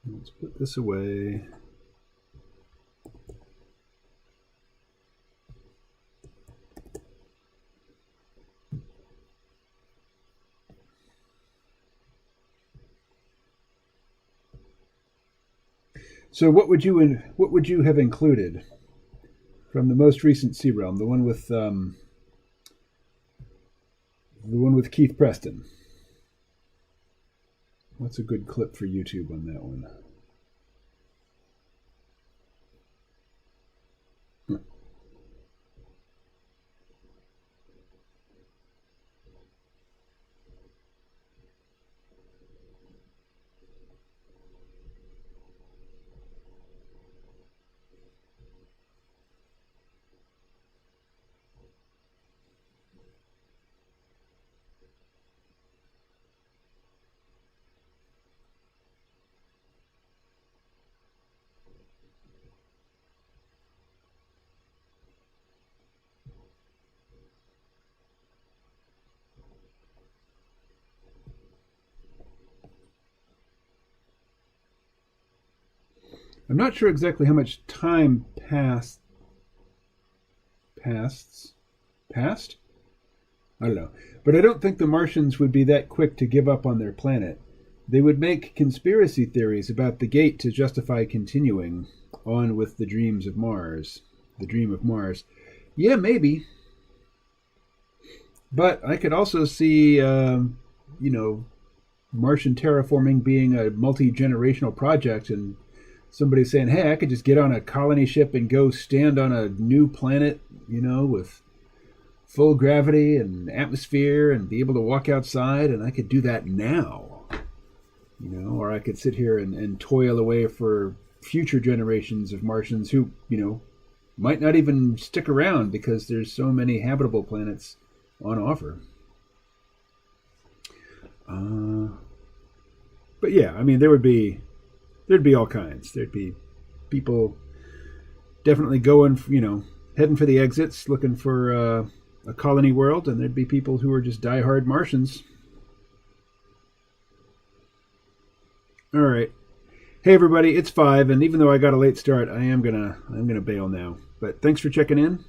Let's put this away. So what would you have included from the most recent Sea Realm, the one with Keith Preston? What's a good clip for YouTube on that one? I'm not sure exactly how much time passed. I don't know. But I don't think the Martians would be that quick to give up on their planet. They would make conspiracy theories about the gate to justify continuing on with the dreams of Mars. The dream of Mars. Yeah, maybe. But I could also see, Martian terraforming being a multi-generational project, and somebody saying, hey, I could just get on a colony ship and go stand on a new planet, with full gravity and atmosphere and be able to walk outside, and I could do that now. Or I could sit here and toil away for future generations of Martians who, might not even stick around because there's so many habitable planets on offer. But yeah, I mean, there'd be all kinds. There'd be people definitely going, heading for the exits, looking for a colony world, and there'd be people who are just diehard Martians. All right. Hey everybody, it's 5, and even though I got a late start, I'm gonna bail now. But thanks for checking in.